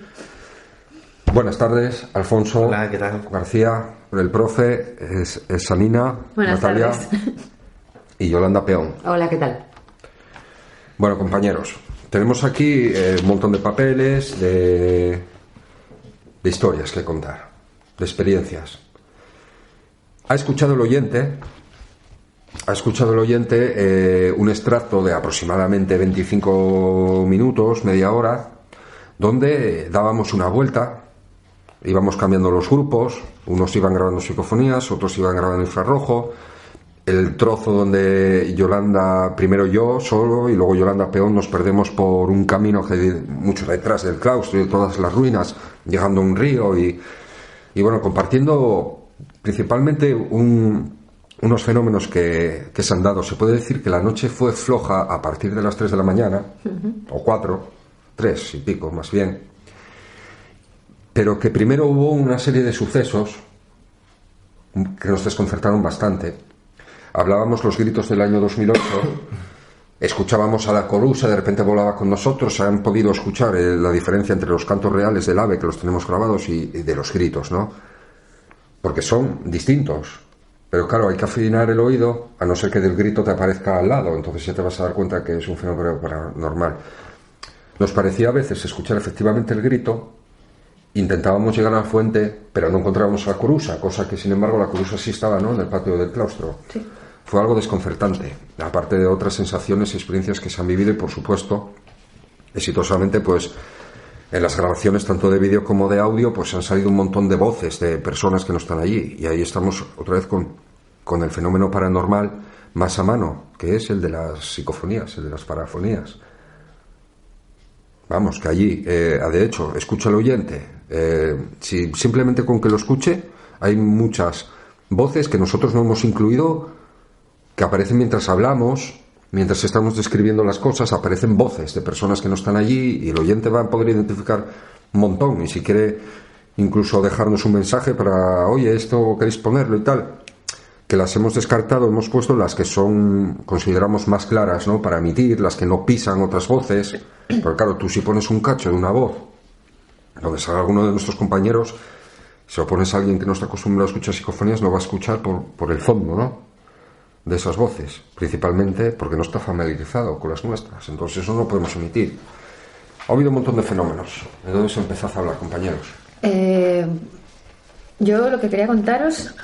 Buenas tardes, Alfonso. Hola, ¿qué tal? García, el profe, es Sanina, Buenas Natalia tardes. y Yolanda Peón. Hola, ¿qué tal? Bueno, compañeros, tenemos aquí un montón de papeles, de historias que contar, de experiencias. Ha escuchado el oyente un extracto de aproximadamente 25 minutos, media hora, donde dábamos una vuelta, íbamos cambiando los grupos, unos iban grabando psicofonías, otros iban grabando infrarrojo. El trozo donde Yolanda, primero yo solo y luego Yolanda Peón, nos perdemos por un camino que mucho detrás del claustro y de todas las ruinas, llegando a un río y bueno, compartiendo principalmente unos fenómenos que se han dado. Se puede decir que la noche fue floja a partir de las 3 de la mañana, o 4, 3 y pico más bien, pero que primero hubo una serie de sucesos que nos desconcertaron bastante. Hablábamos los gritos del año 2008, escuchábamos a la corusa, de repente volaba con nosotros. Se han podido escuchar la diferencia entre los cantos reales del ave, que los tenemos grabados, y de los gritos, ¿no? Porque son distintos. Pero claro, hay que afinar el oído, a no ser que del grito te aparezca al lado, entonces ya te vas a dar cuenta que es un fenómeno paranormal. Nos parecía a veces escuchar efectivamente el grito, intentábamos llegar a la fuente, pero no encontrábamos a la corusa, cosa que sin embargo la corusa sí estaba, ¿no?, en el patio del claustro. Sí. Fue algo desconcertante, aparte de otras sensaciones y experiencias que se han vivido y, por supuesto, exitosamente, pues en las grabaciones tanto de vídeo como de audio, pues han salido un montón de voces de personas que no están allí, y ahí estamos otra vez con el fenómeno paranormal más a mano, que es el de las psicofonías, el de las parafonías. Vamos, que allí, de hecho, escucha el oyente, si simplemente con que lo escuche, hay muchas voces que nosotros no hemos incluido, que aparecen mientras hablamos, mientras estamos describiendo las cosas, aparecen voces de personas que no están allí, y el oyente va a poder identificar un montón, y si quiere incluso dejarnos un mensaje para, oye, esto queréis ponerlo y tal, que las hemos descartado, hemos puesto las que son, consideramos más claras, ¿no?, para emitir, las que no pisan otras voces, porque claro, tú si pones un cacho de una voz, donde salga alguno de nuestros compañeros, si lo pones a alguien que no está acostumbrado a escuchar psicofonías, no va a escuchar por el fondo, ¿no?, de esas voces, principalmente porque no está familiarizado con las nuestras, entonces eso no lo podemos emitir. Ha habido un montón de fenómenos. Entonces empezad a hablar, compañeros. Yo lo que quería contaros,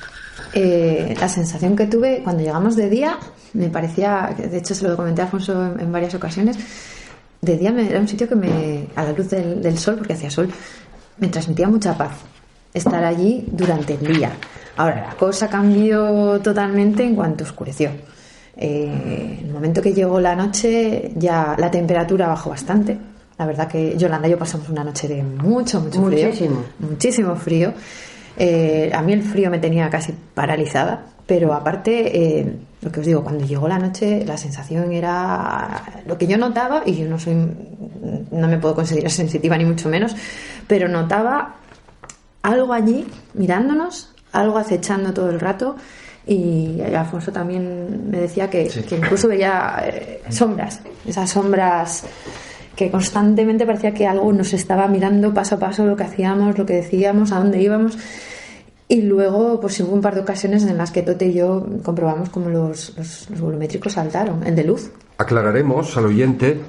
la sensación que tuve cuando llegamos de día, me parecía, de hecho se lo comenté a Alfonso en varias ocasiones, de día era un sitio que a la luz del sol, porque hacía sol, me transmitía mucha paz estar allí durante el día. Ahora, la cosa cambió totalmente en cuanto oscureció. En el momento que llegó la noche, ya la temperatura bajó bastante. La verdad que Yolanda y yo pasamos una noche de mucho frío. Muchísimo frío. A mí el frío me tenía casi paralizada, pero aparte lo que os digo, cuando llegó la noche, la sensación era lo que yo notaba, y yo no me puedo considerar sensitiva ni mucho menos, pero notaba algo allí mirándonos, algo acechando todo el rato. Y Alfonso también me decía que incluso veía sombras, esas sombras que constantemente parecía que algo nos estaba mirando paso a paso lo que hacíamos, lo que decíamos, a dónde íbamos. Y luego pues hubo un par de ocasiones en las que Tote y yo comprobamos cómo los volumétricos saltaron, el de luz. Aclararemos al oyente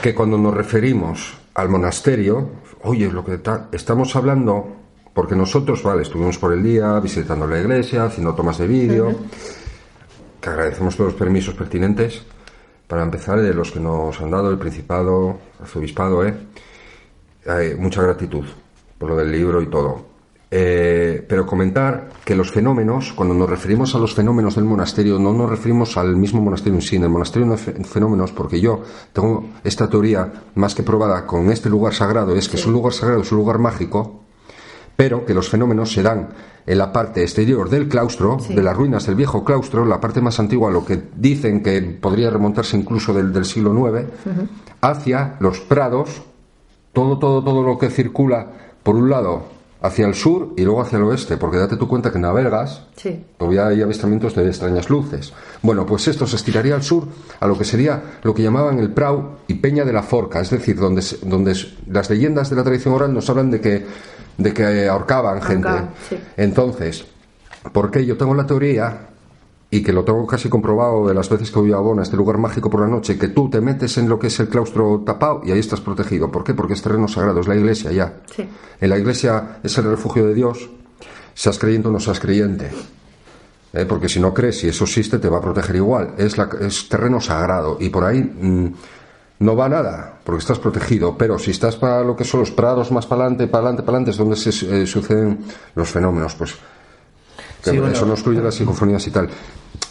que cuando nos referimos al monasterio, oye, lo que estamos hablando, porque nosotros, estuvimos por el día visitando la iglesia, haciendo tomas de vídeo, que agradecemos todos los permisos pertinentes, para empezar, de los que nos han dado el Principado, Arzobispado, mucha gratitud por lo del libro y todo. Pero comentar que los fenómenos, cuando nos referimos a los fenómenos del monasterio, no nos referimos al mismo monasterio en sí. En el monasterio no hay fenómenos, porque yo tengo esta teoría más que probada con este lugar sagrado, es que es un lugar sagrado, es un lugar mágico, pero que los fenómenos se dan en la parte exterior del claustro, de las ruinas del viejo claustro, la parte más antigua, lo que dicen que podría remontarse incluso del siglo IX, hacia los prados, todo lo que circula, por un lado hacia el sur y luego hacia el oeste, porque date tú cuenta que en Navegas todavía hay avistamientos de extrañas luces. Bueno, pues esto se estiraría al sur a lo que sería lo que llamaban el Prau y Peña de la Forca, es decir, donde las leyendas de la tradición oral nos hablan de que ahorcaban gente. Entonces, ¿por qué yo tengo la teoría, y que lo tengo casi comprobado de las veces que voy a Bona, este lugar mágico por la noche, que tú te metes en lo que es el claustro tapado y ahí estás protegido? ¿Por qué? Porque es terreno sagrado, es la iglesia ya. En la iglesia es el refugio de Dios, seas creyente o no seas creyente. Porque si no crees, si eso existe, te va a proteger igual. Es terreno sagrado y por ahí no va nada, porque estás protegido. Pero si estás para lo que son los prados más para adelante, es donde se suceden los fenómenos, pues eso no excluye las psicofonías y tal.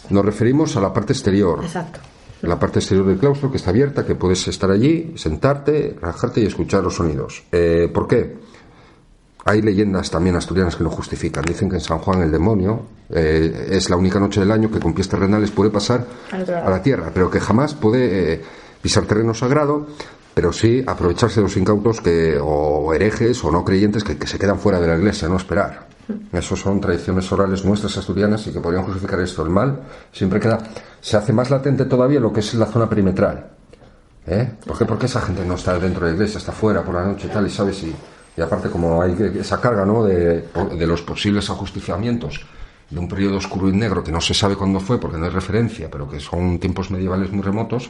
Nos referimos a la parte exterior. Exacto. La parte exterior del claustro, que está abierta, que puedes estar allí, sentarte, relajarte y escuchar los sonidos. ¿Por qué? Hay leyendas también asturianas que lo justifican. Dicen que en San Juan el demonio es la única noche del año que con pies terrenales puede pasar a la tierra, pero que jamás puede pisar terreno sagrado, pero sí aprovecharse de los incautos o herejes o no creyentes que se quedan fuera de la iglesia, no esperar. Eso son tradiciones orales nuestras asturianas y que podrían justificar esto. El mal siempre se hace más latente todavía lo que es la zona perimetral. ¿Por qué? Porque esa gente no está dentro de la iglesia, está fuera por la noche y tal, y sabes, y aparte como hay esa carga, ¿no?, de los posibles ajusticiamientos de un periodo oscuro y negro que no se sabe cuándo fue porque no hay referencia, pero que son tiempos medievales muy remotos,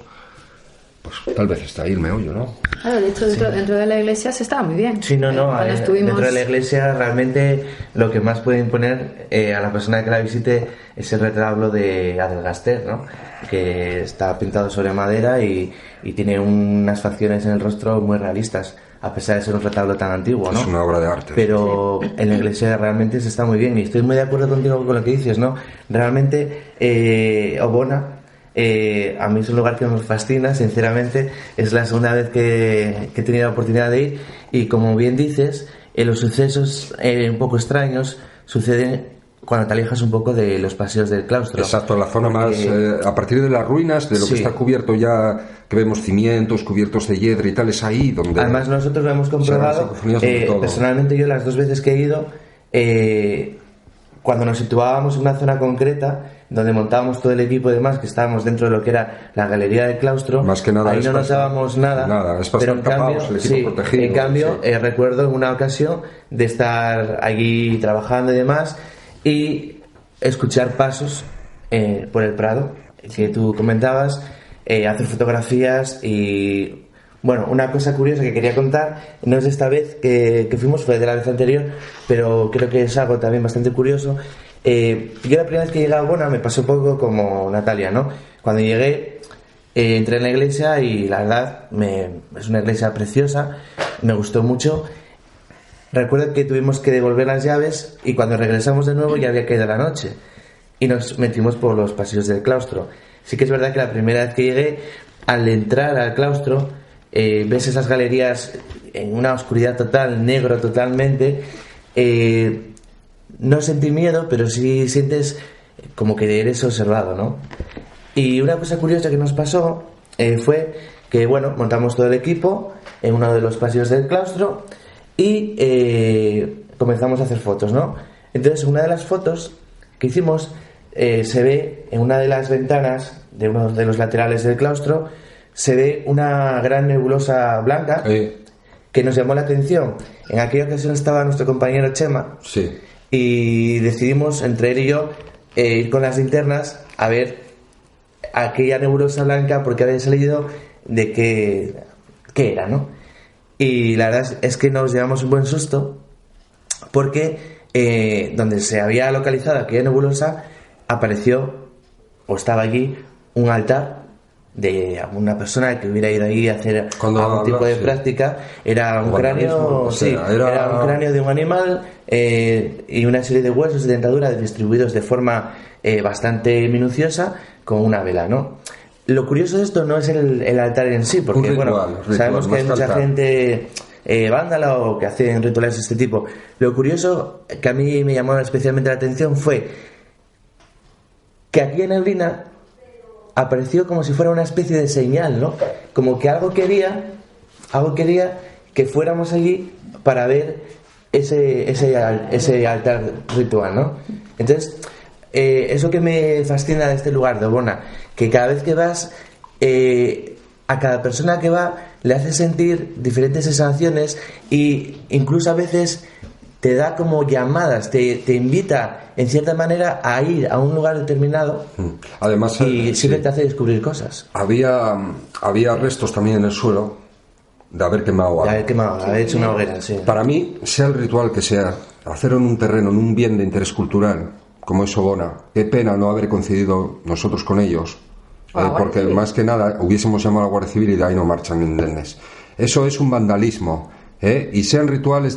pues tal vez está ahí el meollo, ¿no? Claro, de hecho dentro de la iglesia se estaba muy bien. Sí, no, dentro de la iglesia realmente lo que más puede imponer a la persona que la visite es el retablo de Adelgaster, ¿no?, que está pintado sobre madera y tiene unas facciones en el rostro muy realistas, a pesar de ser un retablo tan antiguo, ¿no? Es una obra de arte. Pero en la iglesia realmente se está muy bien, y estoy muy de acuerdo contigo con lo que dices, ¿no? Realmente Obona, a mí es un lugar que me fascina, sinceramente. Es la segunda vez que he tenido la oportunidad de ir, y como bien dices, los sucesos un poco extraños suceden cuando te alejas un poco de los paseos del claustro. Exacto, la zona más a partir de las ruinas, de lo que está cubierto ya, que vemos cimientos cubiertos de hiedra y tal, es ahí donde... Además nosotros lo hemos comprobado, personalmente yo las dos veces que he ido, cuando nos situábamos en una zona concreta donde montábamos todo el equipo y demás, que estábamos dentro de lo que era la galería del claustro, más que nada ahí no notábamos nada, pero en cambio recuerdo en una ocasión de estar allí trabajando y demás y escuchar pasos por el Prado que tú comentabas, hacer fotografías. Y bueno, una cosa curiosa que quería contar, no es de esta vez que fuimos, fue de la vez anterior, pero creo que es algo también bastante curioso. Yo la primera vez que llegué a Bona me pasó un poco como Natalia, ¿no? Cuando llegué, entré en la iglesia y la verdad es una iglesia preciosa, me gustó mucho. Recuerdo que tuvimos que devolver las llaves y cuando regresamos de nuevo ya había caído la noche y nos metimos por los pasillos del claustro. Sí que es verdad que la primera vez que llegué, al entrar al claustro, ves esas galerías en una oscuridad total, negro totalmente. No sentí miedo, pero sí sientes como que eres observado, ¿no? Y una cosa curiosa que nos pasó fue que, bueno, montamos todo el equipo en uno de los pasillos del claustro y comenzamos a hacer fotos, ¿no? Entonces, una de las fotos que hicimos se ve en una de las ventanas de uno de los laterales del claustro, se ve una gran nebulosa blanca que nos llamó la atención. En aquella ocasión estaba nuestro compañero Chema y decidimos, entre él y yo, ir con las linternas a ver aquella nebulosa blanca porque había salido de qué era, ¿no? Y la verdad es que nos llevamos un buen susto porque donde se había localizado aquella nebulosa apareció o estaba allí un altar de alguna persona que hubiera ido ahí a hacer algún tipo de práctica. Era un cráneo, era un cráneo de un animal y una serie de huesos y dentaduras distribuidos de forma bastante minuciosa con una vela, ¿no? Lo curioso de esto no es el altar en sí, porque ritual, sabemos que hay mucha gente vándala o que hacen rituales de este tipo. Lo curioso que a mí me llamó especialmente la atención fue que aquí en neblina apareció como si fuera una especie de señal, ¿no? Como que algo quería que fuéramos allí para ver ese altar ritual, ¿no? Entonces, eso que me fascina de este lugar de Obona, que cada vez que vas, a cada persona que va le hace sentir diferentes sensaciones e incluso a veces te da como llamadas, te invita en cierta manera a ir a un lugar determinado. Además, y siempre te hace descubrir cosas. Había restos también en el suelo de haber quemado algo. Haber hecho una hoguera, sí. Para mí, sea el ritual que sea, hacerlo en un terreno, en un bien de interés cultural como es Obona, qué pena no haber coincidido nosotros con ellos, porque más que nada hubiésemos llamado a la Guardia Civil y de ahí no marchan indemnes. Eso es un vandalismo. Y sean rituales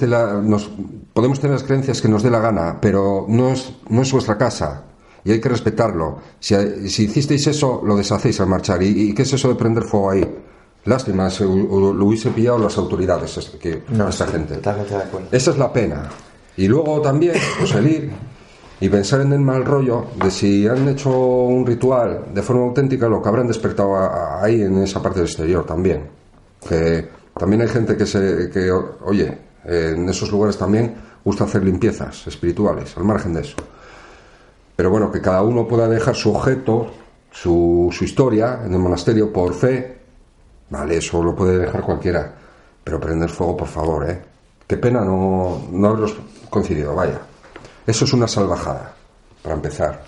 podemos tener las creencias que nos dé la gana, pero no es vuestra casa y hay que respetarlo. Si hicisteis eso, lo deshacéis al marchar. ¿Y qué es eso de prender fuego ahí? Lástima, lo hubiese pillado las autoridades esta gente. Totalmente de acuerdo. Esa es la pena. Y luego también pues, el ir y pensar en el mal rollo de si han hecho un ritual de forma auténtica, lo que habrán despertado ahí en esa parte del exterior también. Que también hay gente que oye, en esos lugares también gusta hacer limpiezas espirituales, al margen de eso. Pero bueno, que cada uno pueda dejar su objeto, su historia en el monasterio por fe, vale, eso lo puede dejar cualquiera. Pero prender fuego, por favor, Qué pena no haberlos coincidido, vaya. Eso es una salvajada, para empezar.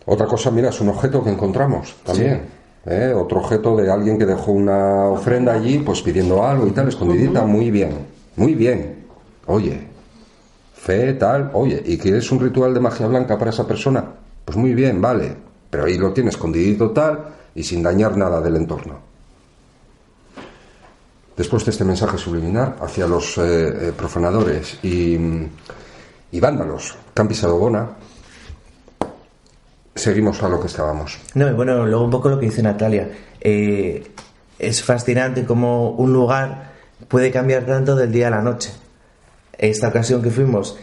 Otra cosa, mira, es un objeto que encontramos también. Sí. Otro objeto de alguien que dejó una ofrenda allí, pues pidiendo algo y tal, escondidita. Muy bien, muy bien. Oye, fe, tal, oye, ¿y quieres un ritual de magia blanca para esa persona? Pues muy bien, vale. Pero ahí lo tiene escondidito tal y sin dañar nada del entorno. Después de este mensaje subliminar hacia los profanadores y vándalos que han pisado Obona, seguimos a lo que estábamos. No, y bueno, luego un poco lo que dice Natalia. Es fascinante cómo un lugar puede cambiar tanto del día a la noche. Esta ocasión que fuimos,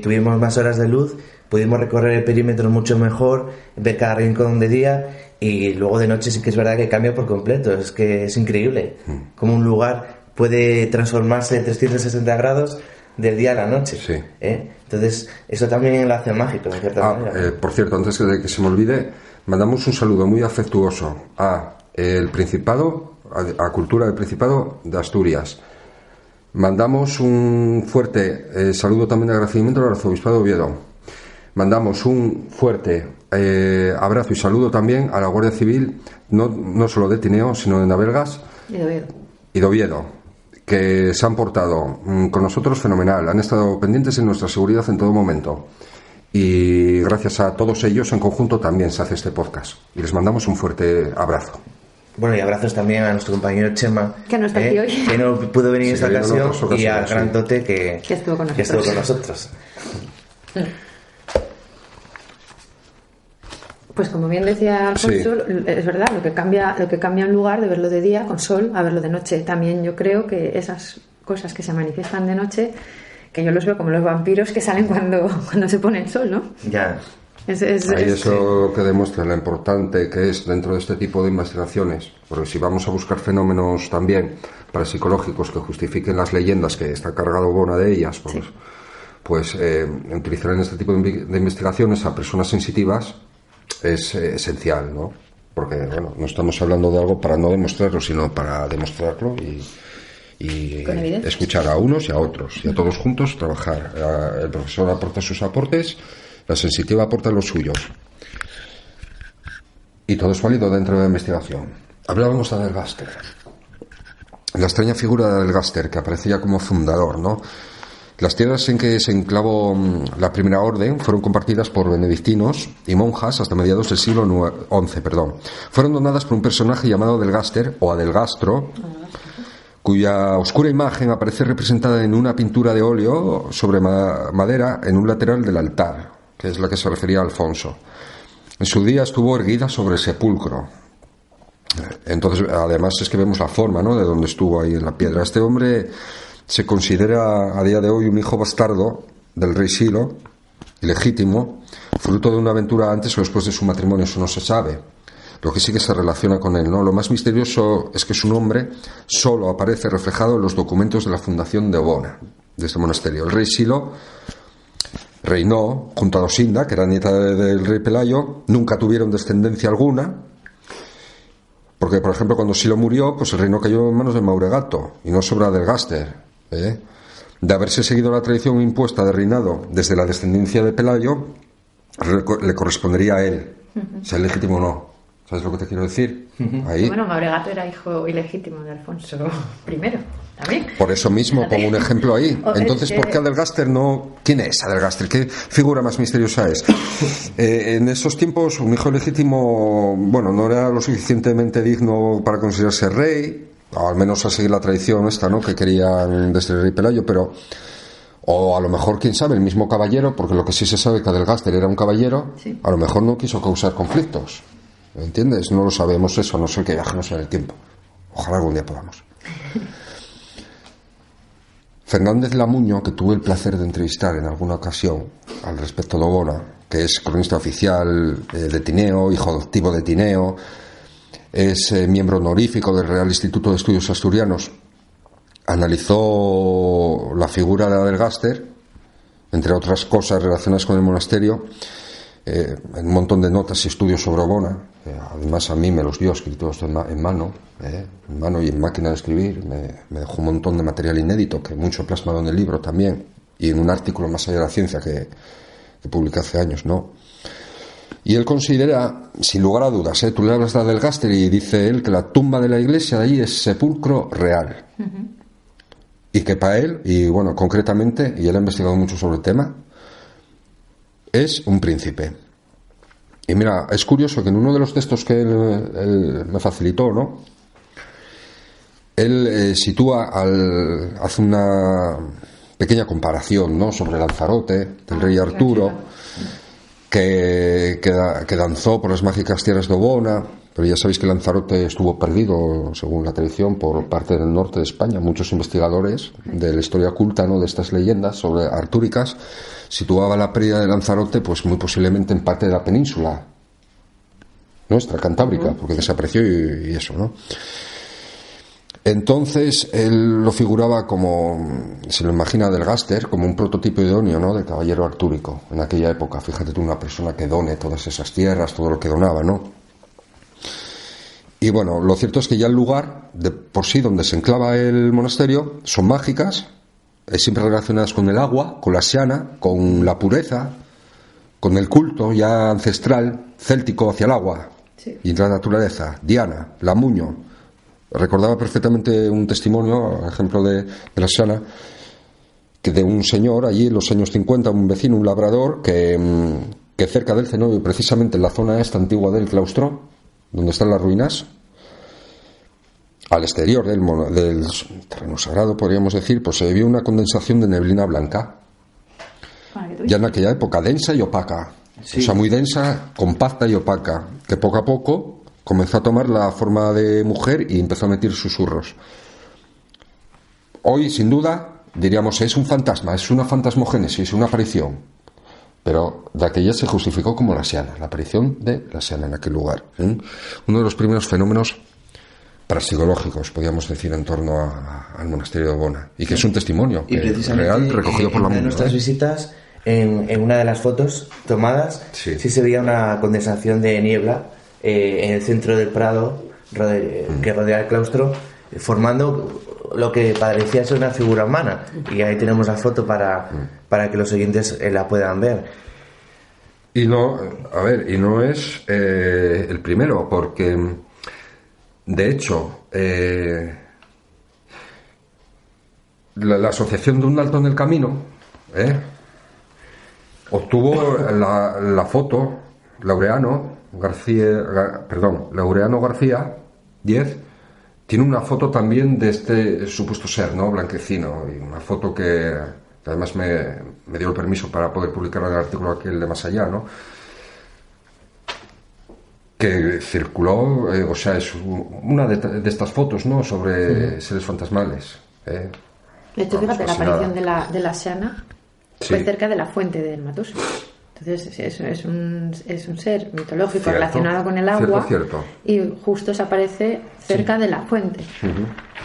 tuvimos más horas de luz, pudimos recorrer el perímetro mucho mejor, ver cada rincón de día, y luego de noche sí que es verdad que cambia por completo. Es que es increíble cómo un lugar puede transformarse de 360 grados del día a la noche. Sí. Entonces eso también lo hace mágico de cierta manera. Por cierto, antes de que se me olvide, mandamos un saludo muy afectuoso a el Principado, a Cultura del Principado de Asturias. Mandamos un fuerte saludo también de agradecimiento al Arzobispado de Oviedo. Mandamos un fuerte abrazo y saludo también a la Guardia Civil, no solo de Tineo, sino de Navelgas y de Oviedo, que se han portado con nosotros fenomenal, han estado pendientes en nuestra seguridad en todo momento. Y gracias a todos ellos en conjunto también se hace este podcast. Y les mandamos un fuerte abrazo. Bueno, y abrazos también a nuestro compañero Chema, que no está aquí hoy, que no pudo venir esta ocasión, y al gran Tote que estuvo con nosotros. Pues como bien decía Alfonso, es verdad, lo que cambia un lugar de verlo de día con sol a verlo de noche. También yo creo que esas cosas que se manifiestan de noche que yo los veo como los vampiros que salen cuando se pone el sol, ¿no? Ya. Ahí eso que demuestra lo importante que es dentro de este tipo de investigaciones, porque si vamos a buscar fenómenos también parapsicológicos que justifiquen las leyendas que está cargado Bona de ellas, pues utilizar en este tipo de investigaciones a personas sensitivas es esencial, ¿no? Porque, bueno, no estamos hablando de algo para no demostrarlo, sino para demostrarlo y escuchar a unos y a otros, y a todos juntos trabajar. El profesor aporta sus aportes, la sensitiva aporta los suyos. Y todo es válido dentro de la investigación. Hablábamos de Adelgaster. La extraña figura de Adelgaster, que aparecía como fundador, ¿no? Las tierras en que se enclavó la primera orden fueron compartidas por benedictinos y monjas hasta mediados del siglo XI. Fueron donadas por un personaje llamado Adelgaster, o Adelgastro, cuya oscura imagen aparece representada en una pintura de óleo sobre madera en un lateral del altar, que es la que se refería a Alfonso. En su día estuvo erguida sobre el sepulcro. Entonces, además es que vemos la forma, ¿no?, de donde estuvo ahí en la piedra. Este hombre se considera a día de hoy un hijo bastardo del rey Silo, ilegítimo, fruto de una aventura antes o después de su matrimonio, eso no se sabe. Lo que sí que se relaciona con él, ¿no? Lo más misterioso es que su nombre solo aparece reflejado en los documentos de la fundación de Obona, de este monasterio. El rey Silo reinó junto a Dosinda, que era nieta del rey Pelayo. Nunca tuvieron descendencia alguna, porque, por ejemplo, cuando Silo murió, pues el reino cayó en manos de Mauregato y no sobre Adelgaster. De haberse seguido la tradición impuesta de reinado desde la descendencia de Pelayo, le correspondería a él, sea legítimo o no. ¿Sabes lo que te quiero decir? Ahí. Bueno, Mauregato era hijo ilegítimo de Alfonso I también. Por eso mismo pongo un ejemplo ahí. Entonces, ¿por qué Adelgaster no? ¿Quién es Adelgaster? ¿Qué figura más misteriosa es? En esos tiempos, un hijo legítimo, bueno, no era lo suficientemente digno para considerarse rey, o al menos a seguir la tradición esta, ¿no?, que querían desde el rey Pelayo, pero, o a lo mejor, quién sabe, el mismo caballero, porque lo que sí se sabe es que Adelgaster era un caballero, sí, a lo mejor no quiso causar conflictos. ¿Entiendes? No lo sabemos eso, a no ser que viajemos en el tiempo. Ojalá algún día podamos. Fernández Lamuño, que tuve el placer de entrevistar en alguna ocasión al respecto de Obona, que es cronista oficial de Tineo, hijo adoptivo de Tineo, es miembro honorífico del Real Instituto de Estudios Asturianos, analizó la figura de Adelgaster, entre otras cosas relacionadas con el monasterio, un montón de notas y estudios sobre Obona. Además a mí me los dio escritos en mano y en máquina de escribir. Me dejó un montón de material inédito, que mucho plasmado en el libro también, y en un artículo Más allá de la ciencia que publiqué hace años, ¿no? Y él considera, sin lugar a dudas, tú le hablas de Adelgaster y dice él que la tumba de la iglesia de allí es sepulcro real. Y que para él, y bueno, concretamente, y él ha investigado mucho sobre el tema, es un príncipe. Y mira, es curioso que en uno de los textos que él me facilitó, ¿no?, él hace una pequeña comparación, ¿no?, sobre Lanzarote, del rey Arturo, que danzó por las mágicas tierras de Obona, pero ya sabéis que Lanzarote estuvo perdido, según la tradición, por parte del norte de España. Muchos investigadores de la historia oculta, ¿no?, de estas leyendas sobre artúricas, situaba la pérdida de Lanzarote, pues muy posiblemente en parte de la península nuestra, cantábrica, porque desapareció y eso, ¿no? Entonces él lo figuraba como, se lo imagina Adelgaster, como un prototipo idóneo, ¿no?, de caballero artúrico en aquella época. Fíjate tú, una persona que done todas esas tierras, todo lo que donaba, ¿no? Y bueno, lo cierto es que ya el lugar de por sí donde se enclava el monasterio son mágicas, siempre relacionadas con el agua, con la xiana, con la pureza, con el culto ya ancestral céltico hacia el agua, sí, y la naturaleza. Diana, Lamuño, recordaba perfectamente un testimonio, ejemplo de la xiana, que de un señor allí en los años 50, un vecino, un labrador, que cerca del cenobio, precisamente en la zona esta antigua del claustro, donde están las ruinas, al exterior del terreno sagrado, podríamos decir, pues se vio una condensación de neblina blanca, ya en aquella época, densa y opaca, sí, o sea, muy densa, compacta y opaca, que poco a poco comenzó a tomar la forma de mujer y empezó a emitir susurros. Hoy, sin duda, diríamos, es un fantasma, es una fantasmogénesis, una aparición. Pero de aquella se justificó como la Siana, la aparición de la Siana en aquel lugar. Uno de los primeros fenómenos parapsicológicos, podríamos decir, en torno al monasterio de Obona, y que es un testimonio real recogido por la en nuestras visitas, en una de las fotos tomadas, sí se veía una condensación de niebla en el centro del prado que rodea el claustro, formando lo que parecía ser una figura humana, y ahí tenemos la foto para que los oyentes la puedan ver. Y no es el primero, porque de hecho la Asociación de un Alto en el Camino obtuvo la foto Laureano García 10. Tiene una foto también de este supuesto ser, ¿no? Blanquecino, y una foto que además me dio el permiso para poder publicar el artículo aquel de Más Allá, ¿no? Que circuló, o sea, es una de estas fotos, ¿no? Sobre seres fantasmales. De hecho, fíjate, la aparición de la Siana fue cerca de la fuente del Matoso. Entonces es un ser mitológico relacionado con el agua, y justo se aparece cerca de la fuente.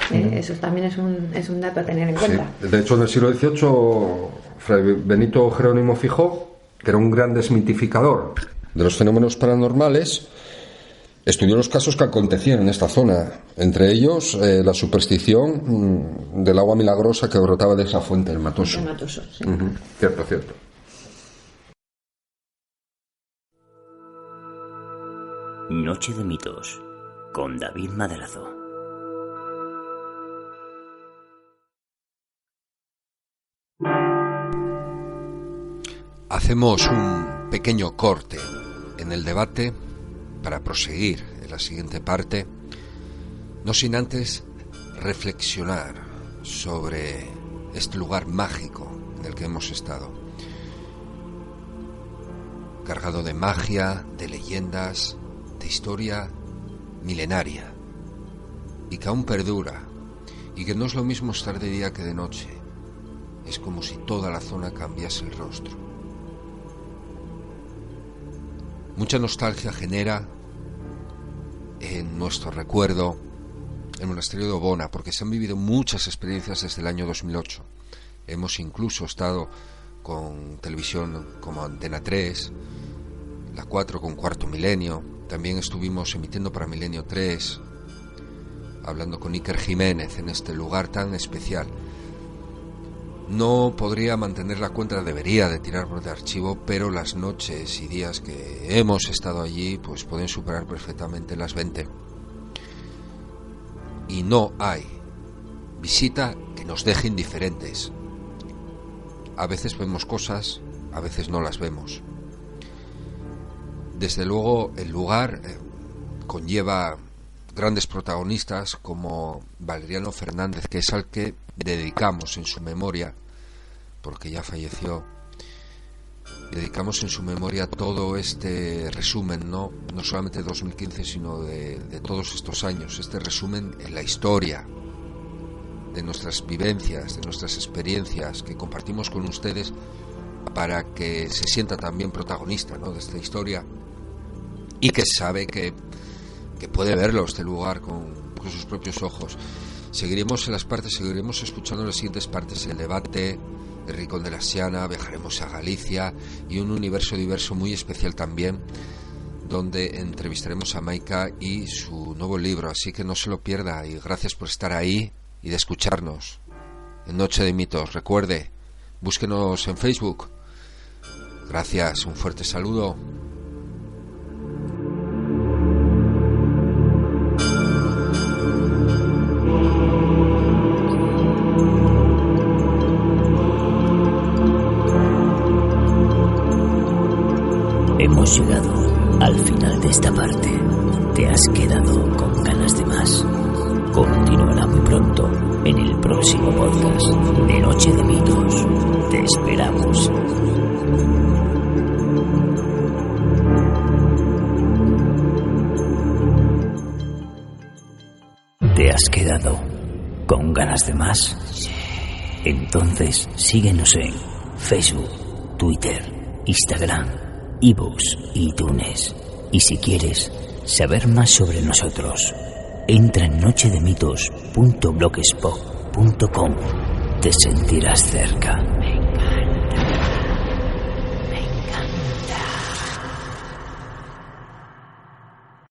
Eso también es un dato a tener en cuenta. De hecho, en el siglo XVIII, Fray Benito Jerónimo Fijó, que era un gran desmitificador de los fenómenos paranormales, estudió los casos que acontecían en esta zona, entre ellos la superstición del agua milagrosa que brotaba de esa fuente del Matoso. Sí. Cierto. Noche de mitos con David Madrazo. Hacemos un pequeño corte en el debate para proseguir en la siguiente parte, no sin antes reflexionar sobre este lugar mágico en el que hemos estado, cargado de magia, de leyendas, de historia milenaria, y que aún perdura, y que no es lo mismo estar de día que de noche. Es como si toda la zona cambiase el rostro. Mucha nostalgia genera en nuestro recuerdo el monasterio de Obona, porque se han vivido muchas experiencias desde el año 2008. Hemos incluso estado con televisión como Antena 3, la 4 con Cuarto Milenio. También estuvimos emitiendo para Milenio 3, hablando con Iker Jiménez en este lugar tan especial. No podría mantener la cuenta, debería de tirarlo de archivo, pero las noches y días que hemos estado allí pues pueden superar perfectamente las 20. Y no hay visita que nos deje indiferentes. A veces vemos cosas, a veces no las vemos. Desde luego el lugar conlleva grandes protagonistas como Valeriano Fernández, que es al que dedicamos en su memoria, porque ya falleció, dedicamos en su memoria todo este resumen, no solamente de 2015, sino de todos estos años, este resumen en la historia de nuestras vivencias, de nuestras experiencias que compartimos con ustedes, para que se sienta también protagonista, ¿no?, de esta historia, y que sabe que puede verlo este lugar con sus propios ojos. Seguiremos escuchando en las siguientes partes el debate, el Rincón de la Siana, viajaremos a Galicia y un universo diverso muy especial también, donde entrevistaremos a Maika y su nuevo libro, así que no se lo pierda, y gracias por estar ahí y de escucharnos en Noche de Mitos. Recuerde, búsquenos en Facebook. Gracias, un fuerte saludo. Hemos llegado al final de esta parte. ¿Te has quedado con ganas de más? Continuará muy pronto en el próximo podcast de Noche de Mitos. Te esperamos. ¿Te has quedado con ganas de más? Entonces síguenos en Facebook, Twitter, Instagram, iVoox y iTunes. Y si quieres saber más sobre nosotros, entra en nochedemitos.blogspot.com. Te sentirás cerca.